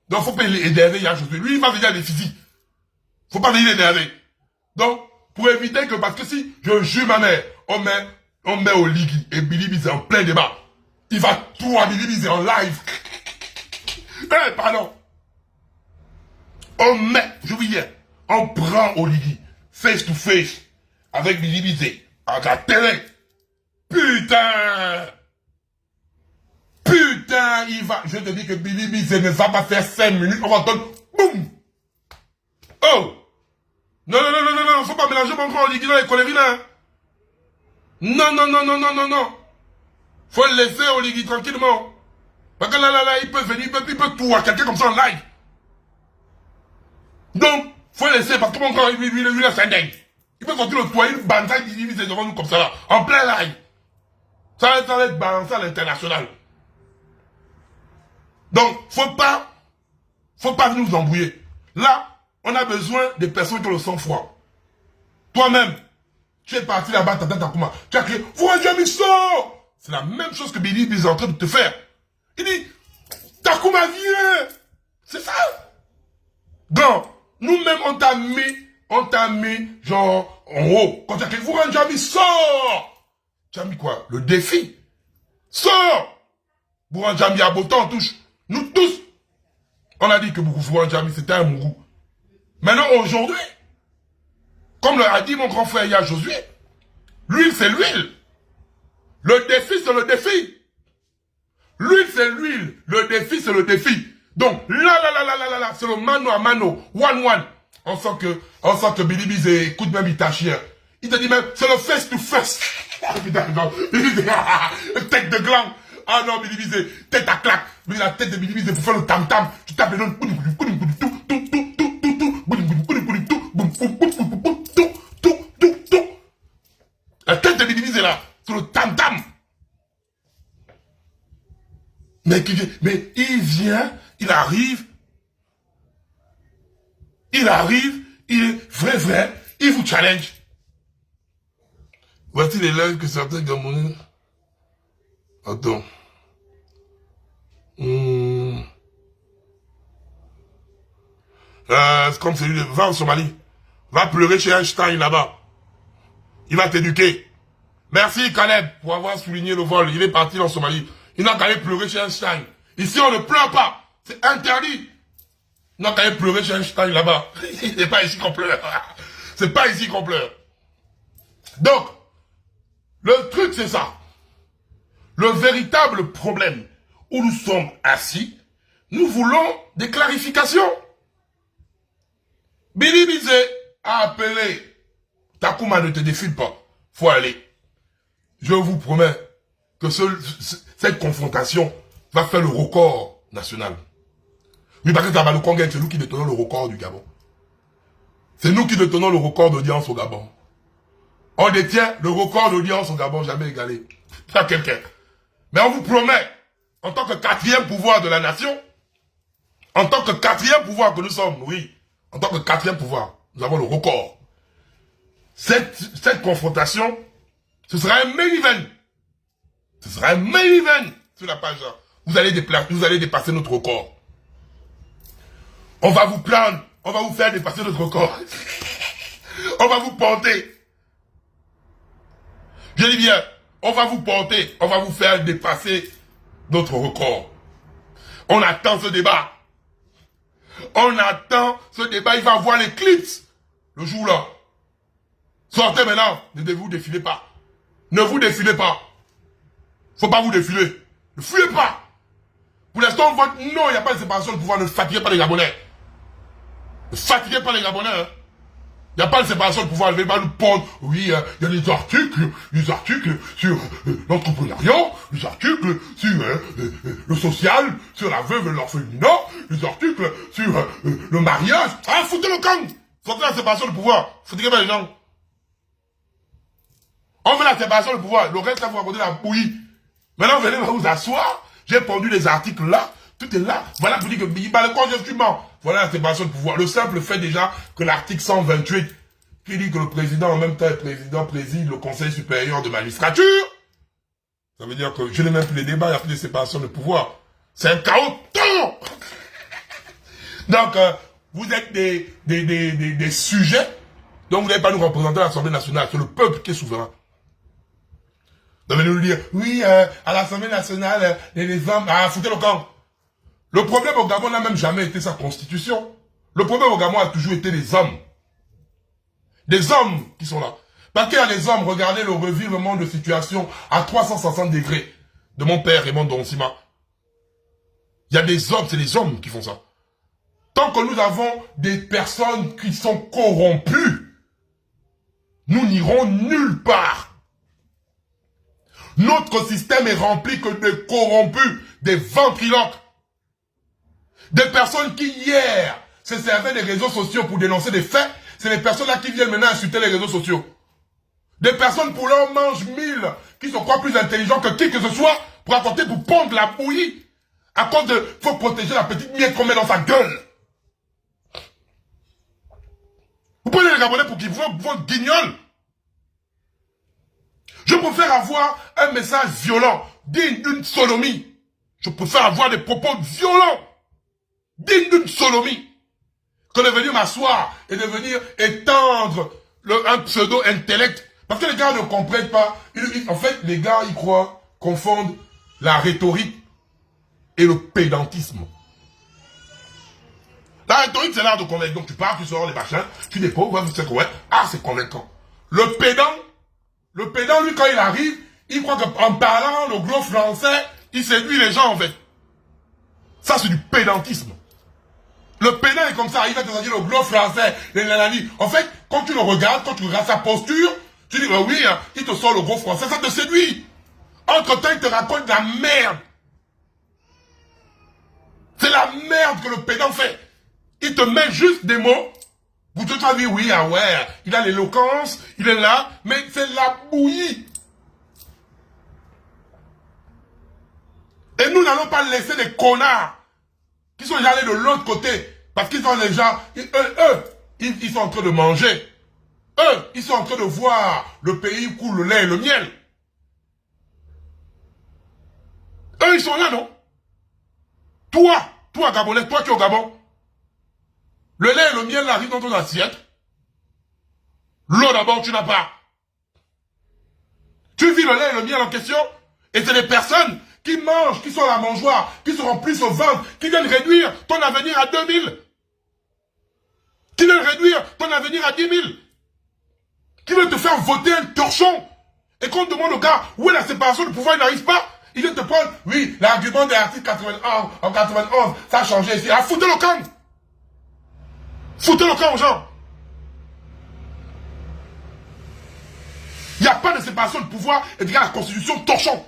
Donc, faut pas énerver Yaya Josué. Lui, il va venir les fusils. Faut pas venir l'énerver. Donc, pour éviter que, parce que si je jure ma mère, on met Oligui et Billy Bizet en plein débat. Il va tout à Billy Bizet en live. Eh, pardon. On met, je vous dis, on prend Oligui face to face avec Billy Bizet à la télé. Putain. Putain, il va, je te dis que Billy Bizet ne va pas faire 5 minutes, on va entendre, boum. Oh. Non, non, non, non, non, non, faut pas mélanger mon grand Oligui dans les conneries là. Non, non, non, non, non, non, non. Faut le laisser Oligui tranquillement. Parce que là, il peut venir, il peut tout à quelqu'un comme ça en live. Donc, faut le laisser parce que mon corps, lui, là, c'est un dingue. Il peut sortir le toit, il banzai, il vise devant nous comme ça là, en plein live. Ça va être balancé à l'international. Donc, faut pas nous embrouiller. Là, on a besoin des personnes qui ont le sang-froid. Toi-même, tu es parti là-bas, Takuma, tu as crié, vous avez jamais ça! C'est la même chose que Billy Bizet est en train de te faire. Il dit, Takuma, viens! C'est ça! Donc, nous-mêmes, on t'a mis, genre, en haut. Quand tu as crié, vous avez jamais sort! Tu as mis quoi? Le défi. Sors! Bouranjami à Botan, touche. Nous tous, on a dit que Bouranjami, c'était un mourou. Maintenant, aujourd'hui, comme l'a dit mon grand frère Yaya Josué, l'huile, c'est l'huile. Le défi, c'est le défi. L'huile, c'est l'huile. Le défi, c'est le défi. Donc, là, c'est le mano à mano. One. On sent que Billy Bizet écoute même Itachien. Il te dit même, c'est le face to face. Putain, non. Tête de gland. Ah non, Billy Bizet, tête à claque. Lui, la tête de Billy Bizet pour faire le tam-tam. Tu tapes les noms. La tête de Billy Bizet là, c'est le tam-tam. Mais il vient, il arrive, il est vrai, il vous challenge. Voici les langues que certains Gabonais... Attends. C'est comme celui de... Va en Somalie. Va pleurer chez Einstein là-bas. Il va t'éduquer. Merci Caleb pour avoir souligné le vol. Il est parti en Somalie. Il n'a qu'à aller pleurer chez Einstein. Ici, on ne pleure pas. C'est interdit. Il n'a qu'à aller pleurer chez Einstein là-bas. C'est pas ici qu'on pleure. C'est pas ici qu'on pleure. Donc, le truc, c'est ça. Le véritable problème où nous sommes assis, nous voulons des clarifications. Billy Bizet a appelé. Takuma ne te défile pas. Faut aller. Je vous promets que cette confrontation va faire le record national. Oui, parce que Tabalou Kongen, c'est nous qui détenons le record du Gabon. C'est nous qui détenons le record d'audience au Gabon. On détient le record d'audience au Gabon, jamais égalé. Pas quelqu'un. Mais on vous promet, en tant que quatrième pouvoir de la nation, en tant que quatrième pouvoir que nous sommes, oui, en tant que quatrième pouvoir, nous avons le record. Cette confrontation, ce sera un main event. Ce sera un main event sur la page. Vous allez dépasser notre record. On va vous plaindre, on va vous faire dépasser notre record. On va vous porter. Je dis bien, on va vous porter, on va vous faire dépasser notre record. On attend ce débat. On attend ce débat, il va avoir l'éclipse. Le jour-là. Sortez maintenant, ne vous défilez pas. Ne vous défilez pas. Faut pas vous défiler. Ne fuyez pas. Pour l'instant, on vote non, il n'y a pas de séparation de pouvoir. Ne fatiguez pas les Gabonais. Ne fatiguez pas les Gabonais. Hein. Il n'y a pas de séparation de pouvoir. Je vais pas nous pondre. Oui, il y a des articles sur l'entrepreneuriat, des articles sur le social, sur la veuve et l'orphelinat, des articles sur le mariage. Ah, foutez le camp. Sortez la séparation de pouvoir. Fatiguez pas les gens. On veut la séparation de pouvoir. Le reste, là, vous racontez la bouillie. Maintenant, venez vous asseoir. J'ai pondu les articles là. Tout est là. Voilà, vous dites que le conjonctement. Voilà la séparation de pouvoir. Le simple fait déjà que l'article 128, qui dit que le président, en même temps, préside le Conseil supérieur de magistrature. Ça veut dire que je n'ai même plus les débats, il n'y a plus de séparation de pouvoir. C'est un chaos total. Donc, vous êtes des sujets. Donc, vous n'allez pas nous représenter à l'Assemblée nationale. C'est le peuple qui est souverain. Vous allez nous dire, oui, à l'Assemblée nationale, les hommes, foutez le camp. Le problème au Gabon n'a même jamais été sa constitution. Le problème au Gabon a toujours été les hommes. Des hommes qui sont là. Parce qu'il y a des hommes, regardez le revirement de situation à 360 degrés de mon père Raymond Donsima. Il y a des hommes, c'est les hommes qui font ça. Tant que nous avons des personnes qui sont corrompues, nous n'irons nulle part. Notre système est rempli que de corrompus, des ventriloques. Des personnes qui, hier, se servaient des réseaux sociaux pour dénoncer des faits, c'est les personnes-là qui viennent maintenant insulter les réseaux sociaux. Des personnes pour leur mange 1000, qui se croient plus intelligents que qui que ce soit, pour raconter, pour pondre la bouillie. À cause de, faut protéger la petite miette qu'on met dans sa gueule. Vous prenez les Gabonais pour qu'ils voient votre guignol. Je préfère avoir un message violent, digne d'une sodomie. Je préfère avoir des propos violents, dignes d'une sodomie, que de venir m'asseoir et de venir étendre un pseudo-intellect. Parce que les gars ne comprennent pas. En fait, les gars, ils croient, confondent la rhétorique et le pédantisme. La rhétorique, c'est l'art de convaincre. Donc tu pars, tu sors les machins, tu déposes, c'est correct. Ah, c'est convaincant. Le pédant, lui, quand il arrive, il croit qu'en parlant le gros français, il séduit les gens, en fait. Ça, c'est du pédantisme. Le pédant est comme ça, il va te dire le gros français, les nanani. En fait, quand tu le regardes, quand tu regardes sa posture, tu dis, oui, hein, il te sort le gros français, ça te séduit. Entre-temps, il te raconte de la merde. C'est la merde que le pédant fait. Il te met juste des mots. Vous te savez, oui, ah ouais, il a l'éloquence, il est là, mais c'est la bouillie. Et nous n'allons pas laisser des connards qui sont déjà allés de l'autre côté, parce qu'ils sont déjà, ils sont en train de manger. Eux, ils sont en train de voir le pays où coule le lait et le miel. Eux, ils sont là, non? Toi, Gabonais, toi qui es au Gabon, le lait et le miel arrivent dans ton assiette. L'eau d'abord, tu n'as pas. Tu vis le lait et le miel en question, et c'est des personnes qui mangent, qui sont à la mangeoire, qui se remplissent au ventre, qui viennent réduire ton avenir à 2000. Qui viennent réduire ton avenir à 10 000. Qui veulent te faire voter un torchon. Et quand on demande au gars où est la séparation du pouvoir, il n'arrive pas. Il vient te prendre, oui, l'argument de l'article 91, en 91, ça a changé ici. Ah, foutez le camp. Foutez le camp aux gens. Il n'y a pas de séparation de pouvoir et de la Constitution torchon.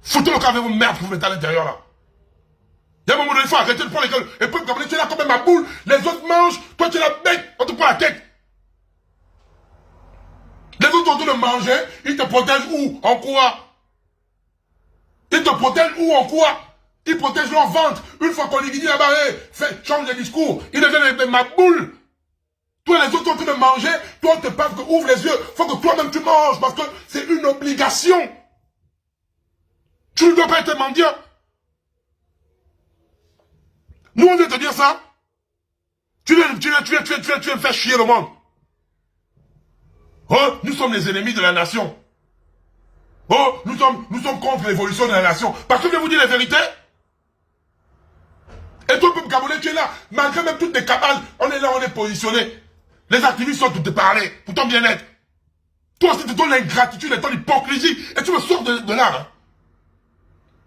Foutez le camp avec vos merdes que vous mettez à l'intérieur là. Il y a un moment donné, il faut arrêter de prendre les gueules. Et puis, comme tu es là comme ma boule, les autres mangent, toi tu es la bête, on te prend la tête. Les autres ont en train de manger, ils te protègent où? En quoi? Ils te protègent où? En quoi? Ils protègent leur ventre. Une fois qu'on les dit là-bas, change de discours. Ils deviennent ma boule. Toi, les autres sont en train de manger. Toi, on te parle que ouvre les yeux. Faut que toi-même tu manges parce que c'est une obligation. Tu ne dois pas être mendiant. Nous, on vient te dire ça. Tu viens me faire chier le monde. Oh, nous sommes les ennemis de la nation. Oh, nous sommes contre l'évolution de la nation. Parce que je vais vous dire la vérité. Et toi, peuple gabonais, tu es là. Malgré même toutes les cabales, on est là, on est positionné. Les activistes sont tous te parler pour ton bien-être. Toi aussi, tu donnes l'ingratitude et ton hypocrisie. Et tu me sors de là. Hein.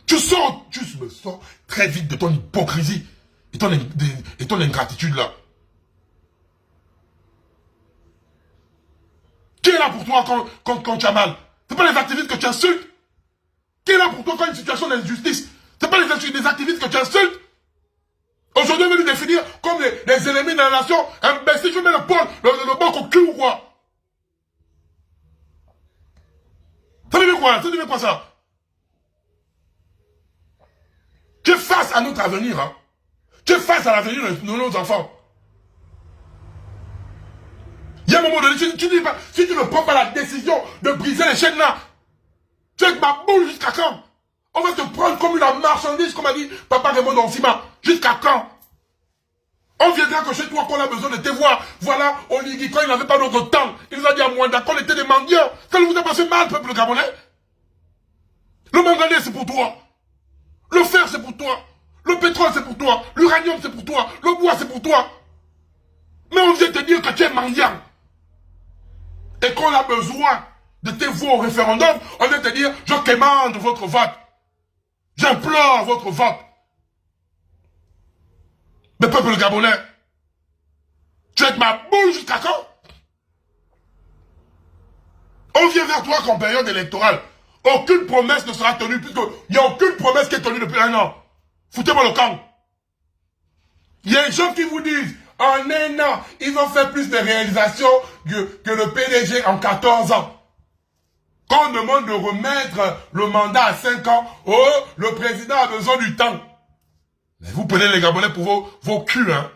Tu me sors très vite de ton hypocrisie et ton ingratitude là. Qui est là pour toi quand tu as mal? C'est pas les activistes que tu insultes. Qui est là pour toi quand il y a une situation d'injustice? C'est pas les activistes que tu insultes. Aujourd'hui, on veut nous définir comme les ennemis de la nation. Imbécile, je mets le banc au cul ou quoi? Ça veut dire quoi? Ça veut dire quoi ça? Tu es face à notre avenir. Hein? Tu es face à l'avenir de nos enfants. Il y a un moment donné, si tu ne prends pas la décision de briser les chaînes là, tu es avec ma boule jusqu'à quand? On va te prendre comme une marchandise, comme a dit Papa Raymond Onsima. Jusqu'à quand? On viendra que chez toi qu'on a besoin de te voir. Voilà, Oligui, quand il n'avait pas d'autre temps, il nous a dit à Mwanda qu'on était des mendiants. Ça ne vous a passé mal, peuple gabonais? Le manganèse, c'est pour toi. Le fer, c'est pour toi. Le pétrole, c'est pour toi. L'uranium, c'est pour toi. Le bois, c'est pour toi. Mais on vient te dire que tu es mendiant. Et qu'on a besoin de tes voix au référendum, on vient te dire, je commande votre vote. J'implore votre vote. Mais peuple gabonais, tu es avec ma boule jusqu'à quand? On vient vers toi qu'en période électorale, aucune promesse ne sera tenue, puisqu'il n'y a aucune promesse qui est tenue depuis 1 an. Foutez-moi le camp. Il y a des gens qui vous disent, en 1 an, ils ont fait plus de réalisations que le PDG en 14 ans. Quand on demande de remettre le mandat à 5 ans, oh, le président a besoin du temps. Mais vous prenez les Gabonais pour vos culs, hein.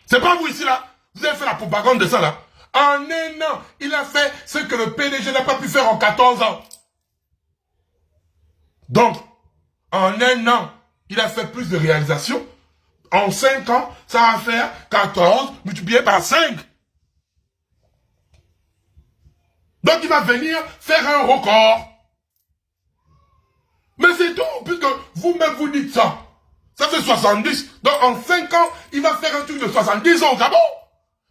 C'est pas vous ici, là. Vous avez fait la propagande de ça, là. En 1 an, il a fait ce que le PDG n'a pas pu faire en 14 ans. Donc, en 1 an, il a fait plus de réalisations. En 5 ans, ça va faire 14 multiplié par 5. Donc, il va venir faire un record. Mais c'est tout, puisque vous-même vous dites ça. Ça fait 70. Donc, en 5 ans, il va faire un truc de 70 ans au Gabon.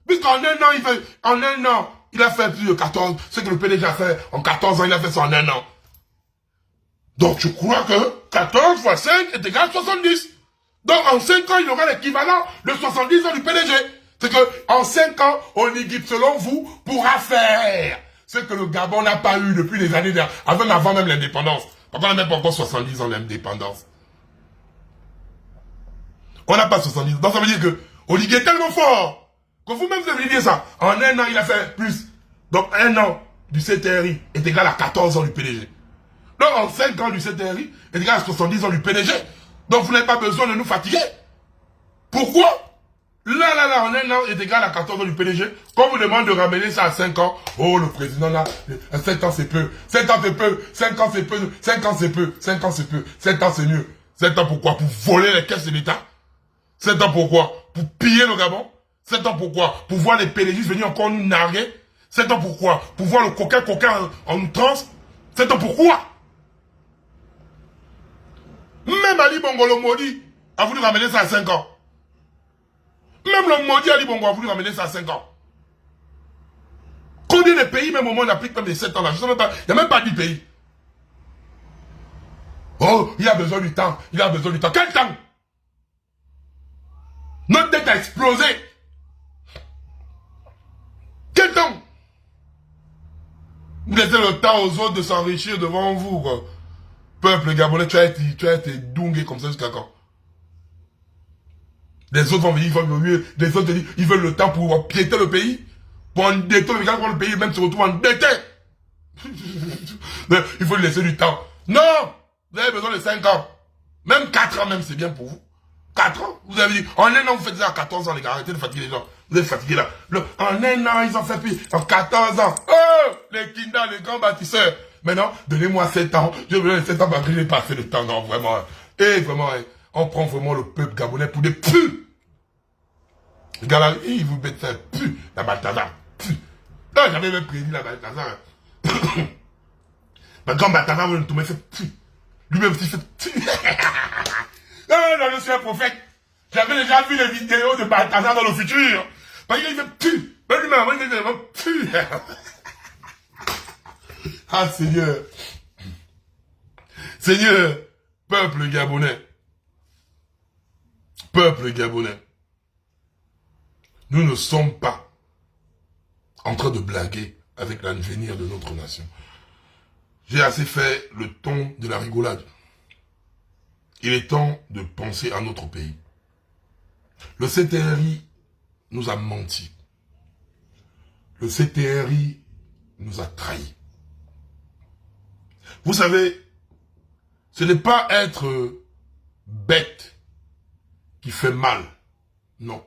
Puisqu'en 1 an, il a fait plus de 14. Ce que le PDG a fait en 14 ans, il a fait ça en 1 an. Donc, je crois que 14 fois 5 est égal à 70. Donc, en 5 ans, il aura l'équivalent de 70 ans du PDG. C'est que, en 5 ans, Oligui, selon vous, pourra faire ce que le Gabon n'a pas eu depuis les années avant même l'indépendance. Parce qu'on n'a même pas encore 70 ans d'indépendance. On n'a pas 70 ans. Donc, ça veut dire que Oligui est tellement fort que vous-même, vous avez dit ça. En 1 an, il a fait plus. Donc, 1 an du CTRI est égal à 14 ans du PDG. Donc, en 5 ans du CTRI est égal à 70 ans du PDG. Donc, vous n'avez pas besoin de nous fatiguer. Pourquoi? Là, en 1 an est égal à 14 ans du PDG. Quand vous demandez de ramener ça à 5 ans, oh, le président là, 5 ans c'est peu, 5 ans c'est peu, 5 ans c'est peu, 5 ans c'est peu, 5 ans c'est peu, 7 ans c'est mieux. 7 ans pourquoi? Pour voler les caisses de l'État. 7 ans pourquoi? Pour piller le Gabon. 7 ans pourquoi? Pour voir les PDG venir encore nous narguer. 7 ans pourquoi? Pour voir le coquin en outrance. 7 ans pourquoi? Même Ali Bongo le maudit a voulu ramener ça à 5 ans. Même le maudit Ali Bongo a voulu ramener ça à 5 ans. Combien de pays, même au monde, appliquent même les 7 ans là? Je sais même pas, il n'y a même pas 10 pays. Oh, il a besoin du temps. Il a besoin du temps. Quel temps? Notre dette a explosé. Quel temps? Vous laissez le temps aux autres de s'enrichir devant vous, quoi. Peuple gabonais, tu as été dungué comme ça jusqu'à quand? Les autres vont venir, les autres disent, ils veulent le temps pour piéter le pays. Pour endetter le pays, même se retrouve endetté. Il faut lui laisser du temps. Non! Vous avez besoin de 5 ans. Même 4 ans, même, c'est bien pour vous. 4 ans? Vous avez dit, en un an, vous faites ça à 14 ans, les gars. Arrêtez de fatiguer les gens. Vous êtes fatigués là. En un an, ils ont fait plus. En 14 ans. Oh! Les kindas, les grands bâtisseurs. Maintenant, donnez-moi 7 ans. Je veux 7 ans, parce que j'ai pas fait le temps. Non, vraiment. Et vraiment, on prend vraiment le peuple gabonais pour des pus. Les gars là, ils vous mettent un pu. La Balthazar. Pu. Non, j'avais même prédit la Balthazar. Mais quand Balthazar veut tout fait pu. Lui-même aussi fait pu. Non, non, je suis un prophète. J'avais déjà vu les vidéos de Balthazar dans le futur. Parce qu'il fait pu. Mais lui-même, il fait pu. Ah, Seigneur. Seigneur, peuple gabonais. Peuple gabonais. Nous ne sommes pas en train de blaguer avec l'avenir de notre nation. J'ai assez fait le ton de la rigolade. Il est temps de penser à notre pays. Le CTRI nous a menti. Le CTRI nous a trahis. Vous savez, ce n'est pas être bête qui fait mal. Non.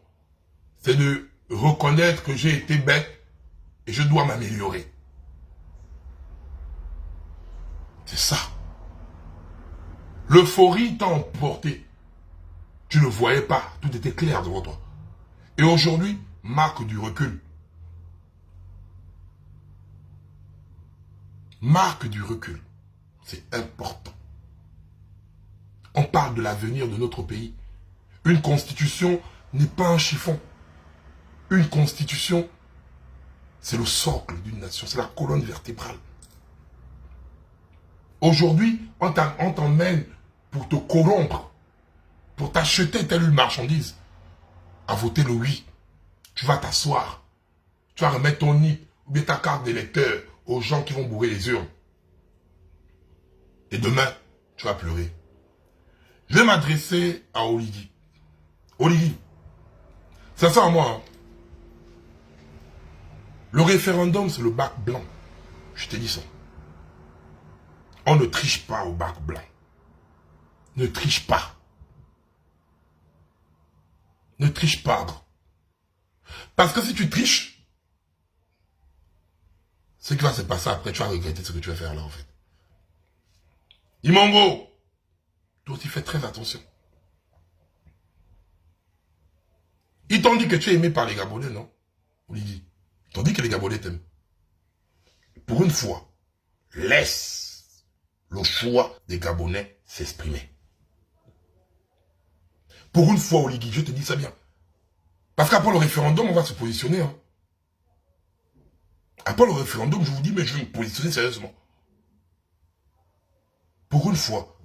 C'est de reconnaître que j'ai été bête et je dois m'améliorer. C'est ça. L'euphorie t'a emporté. Tu ne voyais pas, tout était clair devant toi. Et aujourd'hui, marque du recul. Marque du recul. C'est important. On parle de l'avenir de notre pays. Une constitution n'est pas un chiffon. Une constitution, c'est le socle d'une nation, c'est la colonne vertébrale. Aujourd'hui, on t'emmène pour te corrompre, pour t'acheter telle une marchandise, à voter le oui. Tu vas t'asseoir, tu vas remettre ton nid ou bien ta carte d'électeur aux gens qui vont bourrer les urnes. Et demain, tu vas pleurer. Je vais m'adresser à Oligui. Oligui, ça sent à moi, hein. Le référendum, c'est le bac blanc. Je t'ai dit ça. On ne triche pas au bac blanc. Ne triche pas. Ne triche pas. Parce que si tu triches, ce qui va se passer après, tu vas regretter ce que tu vas faire là, en fait. Imongo, toi aussi fais très attention. Ils t'ont dit que tu es aimé par les Gabonais, non, Olivier? Ils t'ont dit que les Gabonais t'aiment. Pour une fois, laisse le choix des Gabonais s'exprimer. Pour une fois, Oligui, je te dis ça bien. Parce qu'après le référendum, on va se positionner. Hein. Après le référendum, je vous dis, mais je vais me positionner sérieusement. Pour une fois,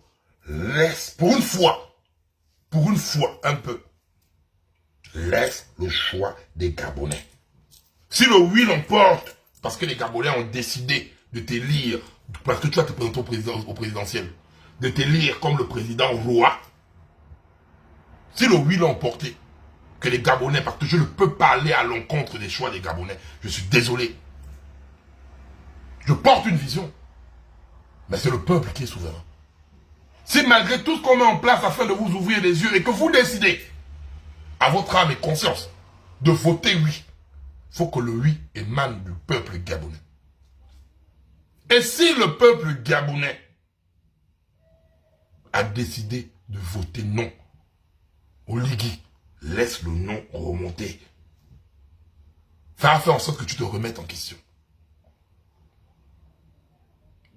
laisse, pour une fois, un peu, laisse le choix des Gabonais. Si le oui l'emporte, parce que les Gabonais ont décidé de t'élire, parce que tu vas te présenter au présidentiel, de t'élire comme le président roi, si le oui l'a emporté, que les Gabonais, parce que je ne peux pas aller à l'encontre des choix des Gabonais, je suis désolé. Je porte une vision, mais c'est le peuple qui est souverain. Si malgré tout ce qu'on met en place afin de vous ouvrir les yeux et que vous décidez, à votre âme et conscience, de voter oui, il faut que le oui émane du peuple gabonais. Et si le peuple gabonais a décidé de voter non, Oligui, laisse le non remonter. Ça va faire en sorte que tu te remettes en question.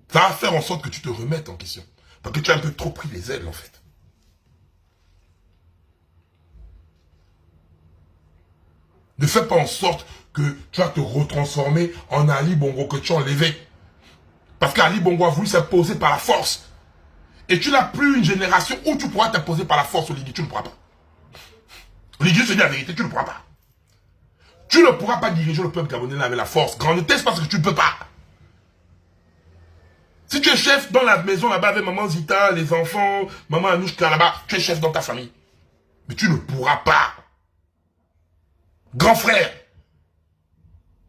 Ça va faire en sorte que tu te remettes en question. Parce que tu as un peu trop pris les ailes, en fait. Ne fais pas en sorte que tu vas te retransformer en Ali Bongo que tu as enlevé. Parce qu'Ali Bongo a voulu s'imposer par la force. Et tu n'as plus une génération où tu pourras t'imposer par la force, Oligui. Tu ne pourras pas. Oligui, je te dis la vérité, tu ne pourras pas. Tu ne pourras pas diriger le peuple gabonais là avec la force. Grande tête parce que tu ne peux pas. Si tu es chef dans la maison là-bas avec maman Zita, les enfants, maman Anouchka là-bas, tu es chef dans ta famille. Mais tu ne pourras pas. Grand frère.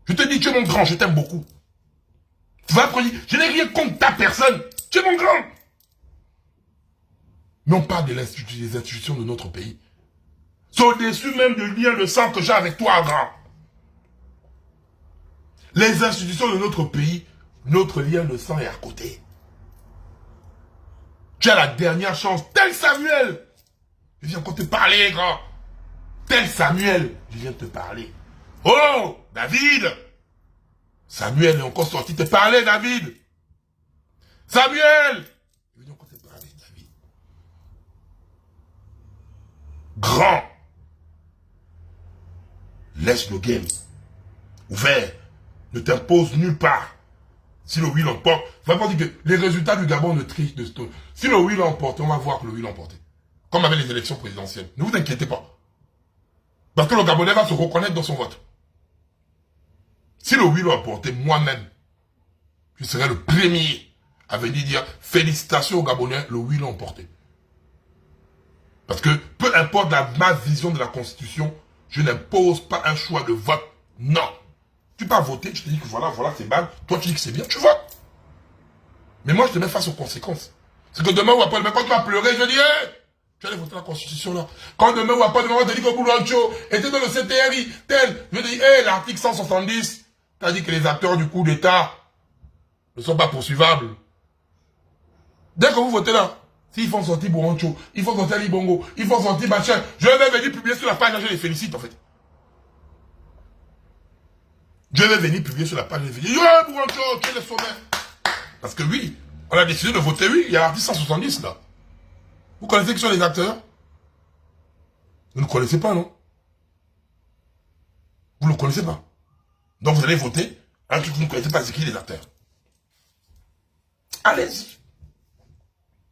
Je te dis, tu es mon grand, je t'aime beaucoup. Tu vas apprendre, je n'ai rien contre ta personne. Tu es mon grand. Mais on parle des institutions de notre pays. C'est au-dessus même du lien de sang que j'ai avec toi, grand. Les institutions de notre pays, notre lien de sang est à côté. Tu as la dernière chance. Tel Samuel. Je viens encore te parler, grand. Tel Samuel. Je viens te parler. Oh, David. Samuel est encore sorti te parler, David. Samuel. Je viens encore te parler, David. Grand. Laisse le game ouvert. Ne t'impose nulle part. Si le oui l'emporte, vraiment dire que les résultats du Gabon ne trichent de Stone. Si le oui l'emporte, on va voir que le oui l'emporte. Comme avec les élections présidentielles. Ne vous inquiétez pas. Parce que le Gabonais va se reconnaître dans son vote. Si le oui l'emporte, moi-même, je serai le premier à venir dire félicitations aux Gabonais, le oui l'emporte. Parce que peu importe ma vision de la Constitution, je n'impose pas un choix de vote. Non. Tu peux voter, je te dis que voilà, c'est mal. Toi, tu dis que c'est bien, tu votes. Mais moi, je te mets face aux conséquences. C'est que demain ou après, quand tu vas pleurer, je dis, hey, tu allais voter la Constitution là. Quand demain ou après, demain, on te dit que Boulancho était dans le CTRI, tel. Je dis, hey, l'article 170, t'as dit que les acteurs du coup d'État ne sont pas poursuivables. Dès que vous votez là, s'ils font sortir Boulancho, ils font sortir Libongo, ils font sortir machin, je vais venir publier sur la page, je les félicite en fait. Je vais venir publier sur la page, je vais dire, ouais, Boulancho, tu es le sommet. Parce que oui, on a décidé de voter oui, il y a l'article 170 là. Vous connaissez qui sont les acteurs? Vous ne connaissez pas, non? Vous ne le connaissez pas. Donc vous allez voter un truc que vous ne connaissez pas, c'est qui les acteurs? Allez-y.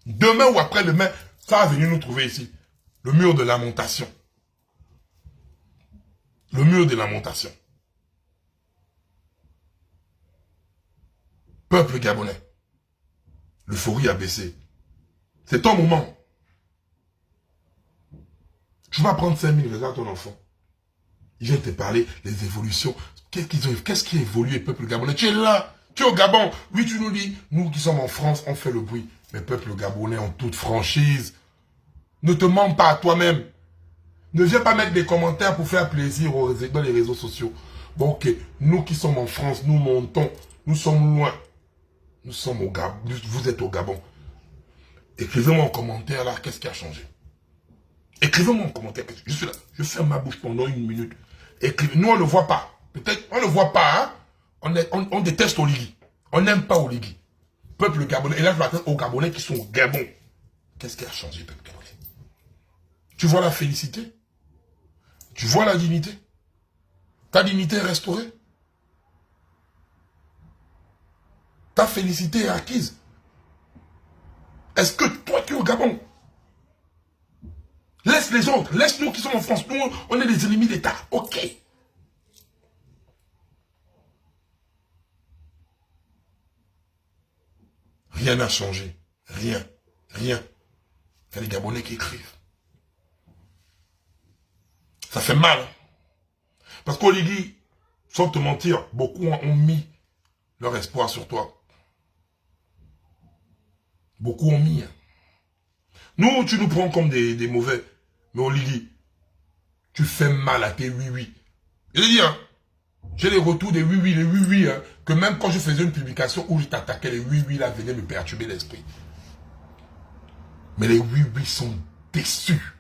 Demain ou après-demain, ça va venir nous trouver ici. Le mur de lamentation. Le mur de lamentation. Peuple gabonais. L'euphorie a baissé. C'est ton moment. Tu vas prendre 5 000, regarde ton enfant. Il vient te parler des évolutions. Qu'est-ce qui a évolué, peuple gabonais? Tu es là, tu es au Gabon. Oui, tu nous dis, nous qui sommes en France, on fait le bruit. Mais peuple gabonais, en toute franchise, ne te mens pas à toi-même. Ne viens pas mettre des commentaires pour faire plaisir dans les réseaux sociaux. Bon, ok, nous qui sommes en France, nous montons, nous sommes loin. Nous sommes au Gabon, vous êtes au Gabon. Écrivez-moi en commentaire là, qu'est-ce qui a changé? Écrivez-moi en commentaire, je suis là, je ferme ma bouche pendant 1 minute. Écrivez, nous on ne voit pas, peut-être, on ne voit pas, hein? On déteste Oligui. On n'aime pas Oligui. Peuple gabonais, et là je m'attends aux Gabonais qui sont au Gabon. Qu'est-ce qui a changé, peuple gabonais? Tu vois la félicité? Tu vois la dignité? Ta dignité est restaurée? Ta félicité est acquise? Est-ce que toi tu es au Gabon? Laisse les autres, laisse nous qui sommes en France. Nous, on est les ennemis d'État. Ok. Rien n'a changé. Rien. Rien. Il y a les Gabonais qui écrivent. Ça fait mal. Parce qu'Oligui, sans te mentir, beaucoup ont mis leur espoir sur toi. Beaucoup ont mis. Nous, tu nous prends comme des mauvais. Mais Oligui, tu fais mal à tes oui-oui. Je dis, hein, j'ai les retours des oui-oui, les oui-oui, hein, que même quand je faisais une publication où je t'attaquais, les oui-oui là venaient me perturber l'esprit. Mais les oui-oui sont déçus.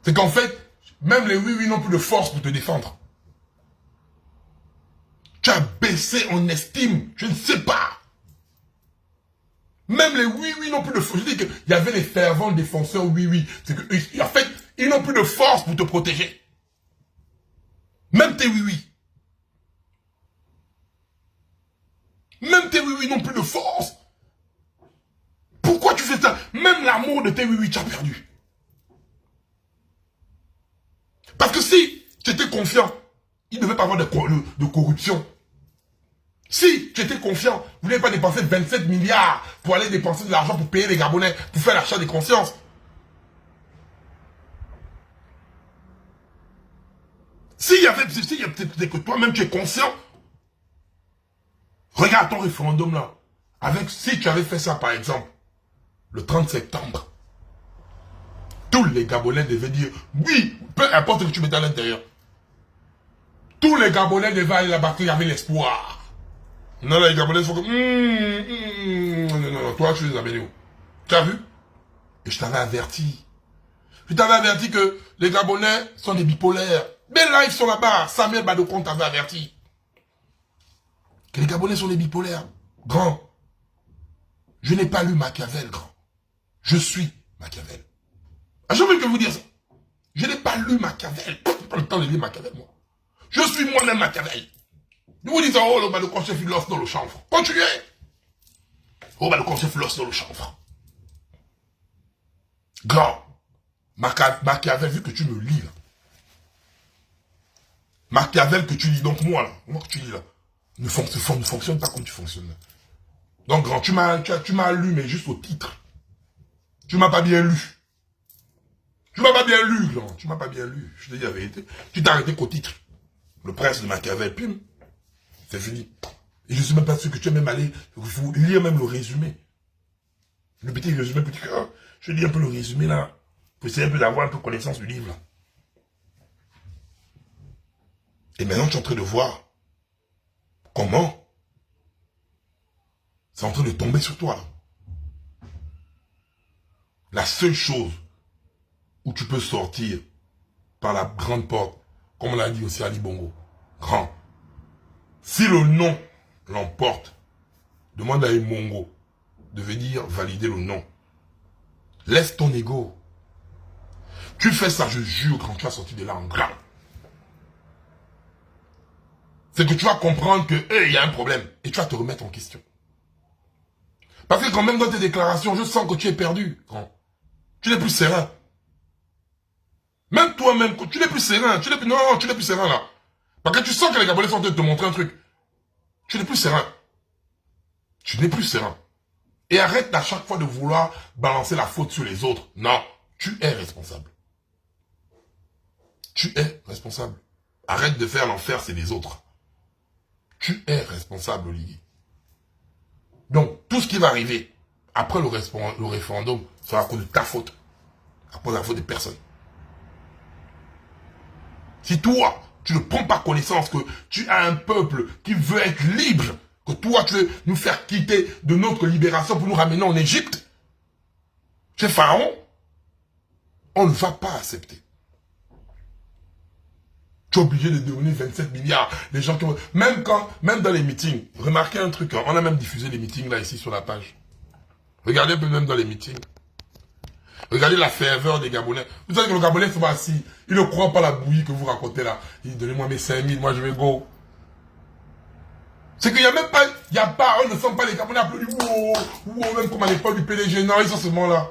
C'est qu'en fait, même les oui-oui n'ont plus de force pour te défendre. Tu as baissé en estime, je ne sais pas. Même les oui-oui n'ont plus de force. Je dis qu'il y avait les fervents défenseurs oui-oui. C'est que, en fait, ils n'ont plus de force pour te protéger. Même tes oui-oui. Même tes oui-oui n'ont plus de force. Pourquoi tu fais ça? Même l'amour de tes oui-oui, tu as perdu. Parce que si tu étais confiant, il ne devait pas avoir de corruption. Si tu étais confiant, vous n'avez pas dépensé 27 milliards pour aller dépenser de l'argent pour payer les Gabonais, pour faire l'achat des consciences. Si que toi-même tu es conscient, regarde ton référendum là. Si tu avais fait ça par exemple, le 30 septembre, tous les Gabonais devaient dire oui, peu importe ce que tu mets à l'intérieur. Tous les Gabonais devaient aller là-bas, il y avait l'espoir. Non, là, les Gabonais sont comme non, toi tu les as amenés où? Tu as vu? Et je t'avais averti. Je t'avais averti que les Gabonais sont des bipolaires. Mais là, ils sont là-bas. Samuel Badokon t'avait averti. Que les Gabonais sont des bipolaires. Grand. Je n'ai pas lu Machiavel, grand. Je suis Machiavel. Ah, j'ai envie de vous dire ça. Je n'ai pas lu Machiavel. Je n'ai pas le temps de lire Machiavel, moi. Je suis moi-même Machiavel. Nous vous disons, oh, le Badokon chef, il l'osse dans le chanvre. Continuez. Oh, Badokon chef, il l'osse dans le chanvre. Grand. Machiavel, vu que tu me lis, là. Machiavel que tu lis, donc moi, là, moi que tu lis, là, ne fonctionne pas comme tu fonctionnes, là. Donc, grand, tu m'as lu, mais juste au titre. Tu m'as pas bien lu. Tu m'as pas bien lu, grand. Tu m'as pas bien lu. Je te dis la vérité. Tu t'es arrêté qu'au titre. Le prince de Machiavel, pim. C'est fini. Et je suis même pas sûr que tu es même allé lire même le résumé. Le petit résumé, je lis un peu le résumé, là. Pour essayer un peu d'avoir un peu connaissance du livre, là. Et maintenant, tu es en train de voir comment c'est en train de tomber sur toi, là. La seule chose où tu peux sortir par la grande porte, comme on l'a dit aussi à Ali Bongo, grand. Si le nom l'emporte, demande à Mongo de venir valider le nom. Laisse ton ego. Tu fais ça, je jure, quand tu vas sortir de là en grand. C'est que tu vas comprendre que, il y a un problème. Et tu vas te remettre en question. Parce que quand même dans tes déclarations, je sens que tu es perdu, grand. Tu n'es plus serein. Même toi-même, tu n'es plus serein. Tu n'es plus serein là. Parce que tu sens que les Gabonais sont en train de te montrer un truc. Tu n'es plus serein. Tu n'es plus serein. Et arrête à chaque fois de vouloir balancer la faute sur les autres. Non, tu es responsable. Tu es responsable. Arrête de faire l'enfer, c'est les autres. Tu es responsable, Olivier. Donc, tout ce qui va arriver après le référendum sera à cause de ta faute. À cause de la faute des personnes. Si toi, tu ne prends pas connaissance que tu as un peuple qui veut être libre, que toi, tu veux nous faire quitter de notre libération pour nous ramener en Égypte, c'est Pharaon, on ne va pas accepter. Tu es obligé de donner 27 milliards. Les gens qui ont... Même dans les meetings, remarquez un truc, hein, on a même diffusé les meetings là, ici, sur la page. Regardez un peu même dans les meetings. Regardez la ferveur des Gabonais. Vous savez que le Gabonais sont assis. Il ne croit pas la bouillie que vous racontez là. Il dit, donnez-moi mes 5000, moi je vais go. C'est qu'il n'y a même pas, on ne sent pas les Gabonais applaudir. Wow, même comme à l'époque du PDG. Non, ils sont seulement là.